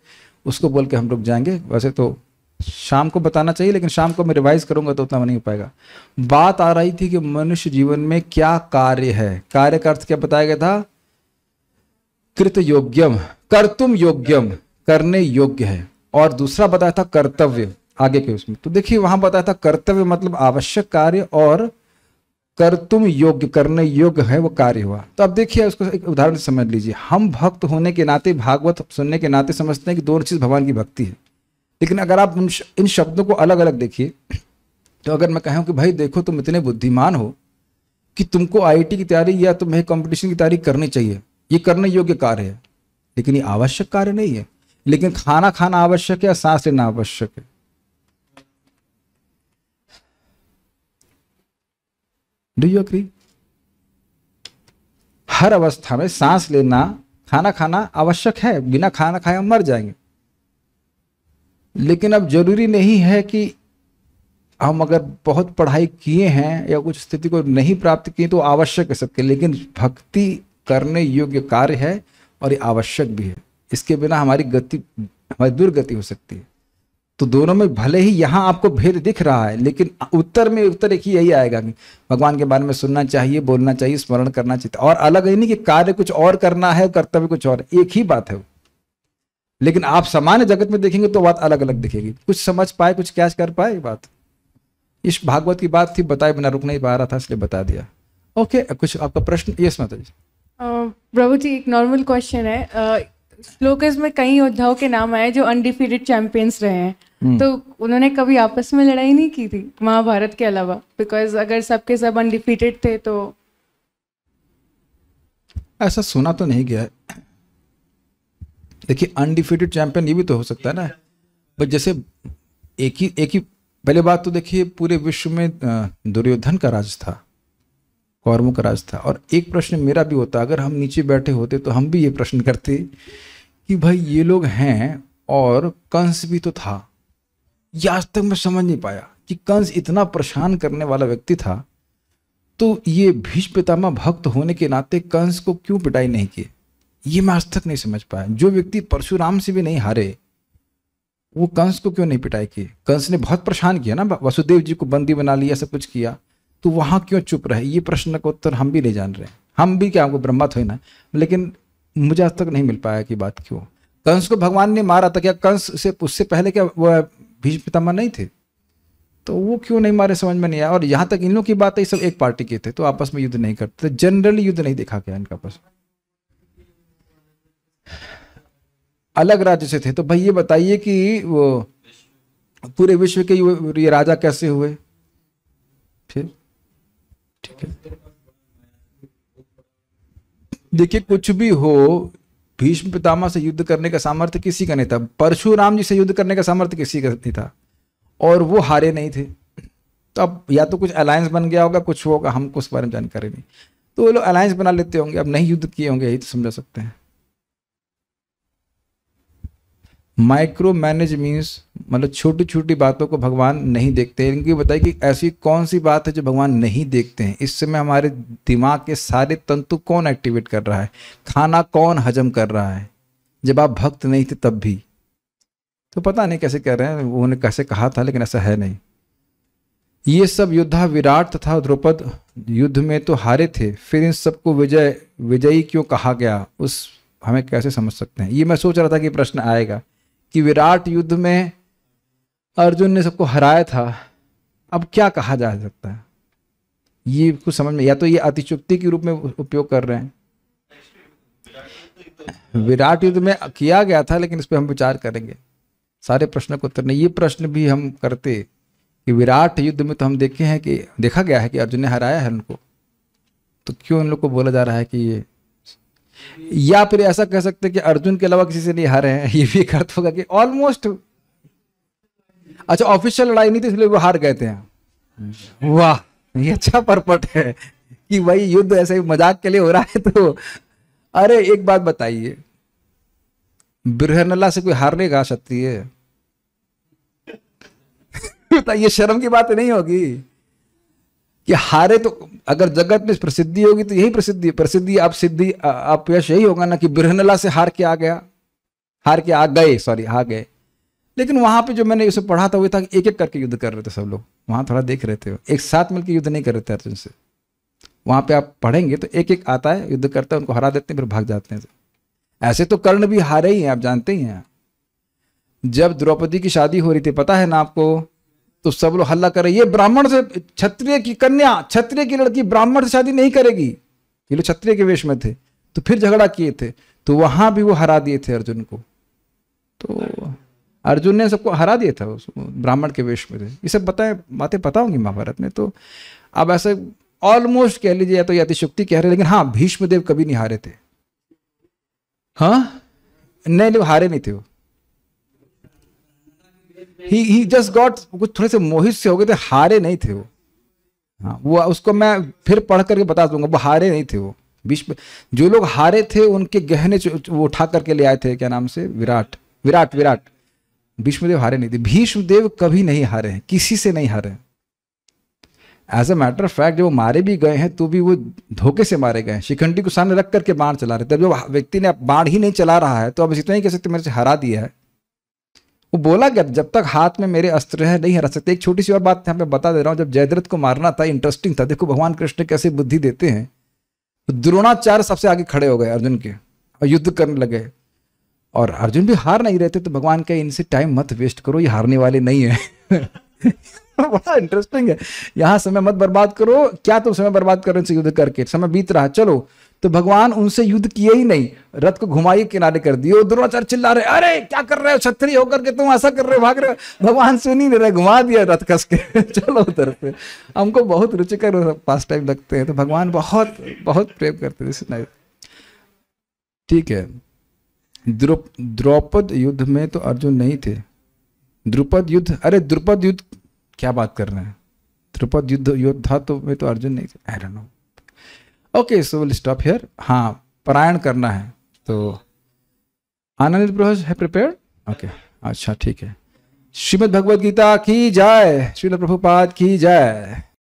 उसको बोल के हम रुक जाएंगे। वैसे तो शाम को बताना चाहिए, लेकिन शाम को मैं रिवाइज करूंगा तो उतना नहीं हो पाएगा। बात आ रही थी कि मनुष्य जीवन में क्या कार्य है। कार्य का अर्थ क्या बताया गया था? कृत योग्यम, कर्तुम योग्यम, करने योग्य है। और दूसरा बताया था कर्तव्य, आगे के उसमें। तो देखिए वहां बताया था कर्तव्य मतलब आवश्यक कार्य, और कर्तुम योग्य, करने योग्य है वो कार्य हुआ। तो अब देखिए उसको एक उदाहरण से समझ लीजिए। हम भक्त होने के नाते, भागवत सुनने के नाते समझते हैं कि दोनों चीज भगवान की भक्ति है। लेकिन अगर आप इन शब्दों को अलग अलग देखिए, तो अगर मैं कहूं कि भाई देखो तुम इतने बुद्धिमान हो कि तुमको आईआईटी की तैयारी या तुम्हें कंपटीशन की तैयारी करनी चाहिए, ये करने योग्य कार्य है, लेकिन ये आवश्यक कार्य नहीं है। लेकिन खाना खाना आवश्यक है या सांस लेना आवश्यक है? Do you agree? हर अवस्था में सांस लेना, खाना खाना आवश्यक है। बिना खाना खाए हम मर जाएंगे। लेकिन अब जरूरी नहीं है कि हम अगर बहुत पढ़ाई किए हैं या कुछ स्थिति को नहीं प्राप्त किए तो आवश्यक है सबके। लेकिन भक्ति करने योग्य कार्य है और ये आवश्यक भी है। इसके बिना हमारी दुर्गति हो सकती है। तो दोनों में भले ही यहाँ आपको भेद दिख रहा है, लेकिन उत्तर एक ही यही आएगा कि भगवान के बारे में सुनना चाहिए, बोलना चाहिए, स्मरण करना चाहिए। और अलग ही नहीं कि कार्य कुछ और करना है, कर्तव्य कुछ और, एक ही बात है। लेकिन आप सामान्य जगत में देखेंगे तो बात अलग अलग दिखेगी। कुछ समझ पाए, कुछ कैच कर पाए बात। इस भागवत की बात थी, बताए बिना रुक नहीं पा रहा था इसलिए बता दिया। ओके, कुछ आपका प्रश्न? यस माता जी। प्रभु जी, एक नॉर्मल क्वेश्चन है। श्लोकस में कई योद्धाओं के नाम आए जो अनडिफीटेड चैंपियंस रहे हैं, तो उन्होंने कभी आपस में लड़ाई नहीं की थी महाभारत के अलावा? बिकॉज अगर सबके सब अनडिफीटेड थे तो। ऐसा सुना तो नहीं गया है। देखिए अनडिफीटेड चैंपियन ये भी तो हो सकता है ना। बट जैसे एक ही पहले बात तो देखिए, पूरे विश्व में दुर्योधन का राज था, कौरवों का राज था। और एक प्रश्न मेरा भी होता, अगर हम नीचे बैठे होते तो हम भी ये प्रश्न करते कि भाई ये लोग हैं और कंस भी तो था। ये आज तक मैं समझ नहीं पाया कि कंस इतना परेशान करने वाला व्यक्ति था, तो ये भीष्म पितामह भक्त होने के नाते कंस को क्यों पिटाई नहीं की? ये मैं आज तक नहीं समझ पाया। जो व्यक्ति परशुराम से भी नहीं हारे, वो कंस को क्यों नहीं पिटाई की? कंस ने बहुत परेशान किया ना, वसुदेव जी को बंदी बना लिया, सब कुछ किया, तो वहां क्यों चुप रहे? ये प्रश्न का उत्तर हम भी नहीं जान रहे। हम भी क्या, हमको ब्रह्मा थोड़ी ना, लेकिन मुझे आज तक नहीं मिल पाया कि बात क्यों। कंस को भगवान ने मारा था, क्या कंस से उससे पहले क्या वो भीष्म पितामह नहीं थे? तो वो क्यों नहीं मारे समझ में नहीं आया। और यहाँ तक इन लोग की बात है, सब एक पार्टी के थे तो आपस में युद्ध नहीं करते, जनरली युद्ध नहीं देखा गया इनका आपस। अलग राज्य से थे। तो भाई ये बताइए कि वो पूरे विश्व के ये राजा कैसे हुए फिर? ठीक है, देखिए कुछ भी हो, भीष्म पितामह से युद्ध करने का सामर्थ्य किसी का नहीं था। परशुराम जी से युद्ध करने का सामर्थ्य किसी का नहीं था, और वो हारे नहीं थे। तो अब या तो कुछ अलायंस बन गया होगा, कुछ होगा, हमको उस बारे में जानकारी नहीं। तो वो लोग अलायंस बना लेते होंगे, अब नहीं युद्ध किए होंगे, यही तो समझा सकते हैं। माइक्रो मैनेज मीन्स मतलब छोटी छोटी बातों को भगवान नहीं देखते। इनकी बताइए कि ऐसी कौन सी बात है जो भगवान नहीं देखते हैं। इस समय हमारे दिमाग के सारे तंतु कौन एक्टिवेट कर रहा है, खाना कौन हजम कर रहा है। जब आप भक्त नहीं थे तब भी, तो पता नहीं कैसे कह रहे हैं, उन्होंने कैसे कहा था, लेकिन ऐसा है नहीं। ये सब योद्धा विराट तथा द्रौपद युद्ध में तो हारे थे, फिर इन सबको विजयी क्यों कहा गया, उस हमें कैसे समझ सकते हैं। ये मैं सोच रहा था कि प्रश्न आएगा कि विराट युद्ध में अर्जुन ने सबको हराया था, अब क्या कहा जा सकता है। ये कुछ समझ में, या तो ये अतिशयोक्ति के रूप में उपयोग कर रहे हैं। विराट युद्ध में किया गया था, लेकिन इस पर हम विचार करेंगे। सारे प्रश्न को उत्तर नहीं, ये प्रश्न भी हम करते कि विराट युद्ध में तो हम देखे हैं कि देखा गया है कि अर्जुन ने हराया है उनको, तो क्यों उन लोग को बोला जा रहा है कि ये, या फिर ऐसा कह सकते हैं कि अर्जुन के अलावा किसी से नहीं हारे हैं। ये भी एक अर्थ होगा कि ऑलमोस्ट, अच्छा ऑफिशियल लड़ाई नहीं थी इसलिए वो हार गए थे। वाह, ये अच्छा परपट है कि भाई युद्ध ऐसे ही मजाक के लिए हो रहा है। तो अरे एक बात बताइए, बृहन्नला से कोई हारने का क्षत्रिय बताइए, शर्म की बात नहीं होगी कि हारे। तो अगर जगत में प्रसिद्धि होगी तो यही प्रसिद्धि आप सिद्धि आप यश यही होगा ना कि बृहन्नला से हार के आ गए। लेकिन वहां पे जो मैंने इसे पढ़ा था वो था कि एक एक करके युद्ध कर रहे थे सब लोग, वहां थोड़ा देख रहे थे, एक साथ मिलकर युद्ध नहीं कर रहे थे अर्जुन से। वहां पे आप पढ़ेंगे तो एक एक आता है, युद्ध करता है, उनको हरा देते हैं, फिर भाग जाते हैं। ऐसे तो कर्ण भी हारे ही हैं, आप जानते ही हैं। जब द्रौपदी की शादी हो रही थी, पता है ना आपको, तो सब लोग हल्ला कर रहे, ये ब्राह्मण से, क्षत्रिय की कन्या, क्षत्रिय की लड़की ब्राह्मण से शादी नहीं करेगी। ये लोग क्षत्रिय के वेश में थे, तो फिर झगड़ा किए थे, तो वहां भी वो हरा दिए थे अर्जुन को। तो अर्जुन ने सबको हरा दिया था, ब्राह्मण के वेश में थे। ये सब बातें पता होंगी महाभारत में। तो अब ऐसे ऑलमोस्ट कह लीजिए, या तो अतिशयोक्ति कह रहे, लेकिन हाँ, भीष्मदेव कभी नहीं हारे थे। हाँ नहीं, हारे नहीं थे वो। ही जस्ट गॉट, कुछ थोड़े से मोहित से हो गए थे, हारे नहीं थे वो। हाँ, वो उसको मैं फिर पढ़ करके बता दूंगा, वो हारे नहीं थे वो। भीष्म, जो लोग हारे थे उनके गहने वो उठा करके ले आए थे, क्या नाम से, विराट। भीष्मदेव हारे नहीं थे। भीष्मदेव कभी नहीं हारे हैं, किसी से नहीं हारे। As a matter of fact, जब वो मारे भी गए हैं तो भी वो धोखे से मारे गए हैं। शिखंडी को सामने रख करके बाण चला रहे थे। जो व्यक्ति ने बाण ही नहीं चला रहा है तो अब इतना ही कह सकते मेरे से हरा दिया है। वो बोला गया, जब तक हाथ में मेरे अस्त्र है नहीं हरा सकते। एक छोटी सी और बात यहाँ पे बता दे रहा हूँ, जब जयद्रथ को मारना था, इंटरेस्टिंग था। देखो भगवान कृष्ण कैसे बुद्धि देते हैं। तो द्रोणाचार्य सबसे आगे खड़े हो गए अर्जुन के और युद्ध करने लगे, और अर्जुन भी हार नहीं रहे थे। तो भगवान कहे, इनसे टाइम मत वेस्ट करो, ये हारने वाले नहीं है। बड़ा इंटरेस्टिंग है, यहाँ समय मत बर्बाद करो। क्या तुम समय बर्बाद कर रहे हो युद्ध करके, समय बीत रहा है, चलो। तो भगवान उनसे युद्ध किए ही नहीं, रथ को घुमाइए किनारे कर दिए। द्रोणाचार्य चिल्ला रहे, अरे क्या कर रहे हो, क्षत्रिय होकर के तुम ऐसा कर रहे हो, भाग रहे हो। भगवान सुन ही नहीं रहे, घुमा दिया रथ कस के। चलो उधर पे। हमको बहुत रुचिकर पास टाइम लगते हैं, तो भगवान बहुत बहुत प्रेम करते थे। ठीक है, द्रौपद युद्ध में तो अर्जुन नहीं थे। द्रुपद युद्ध, अरे द्रुपद युद्ध क्या बात कर रहे हैं, द्रुपद युद्ध योद्धा तो में तो अर्जुन नहीं थे। I don't know. Okay, so will stop here. हाँ, पारायण करना है तो आनंद प्रभु है प्रिपेयर्ड। ओके, अच्छा ठीक है। श्रीमद् भगवद गीता की जय, श्रील प्रभुपाद की जय।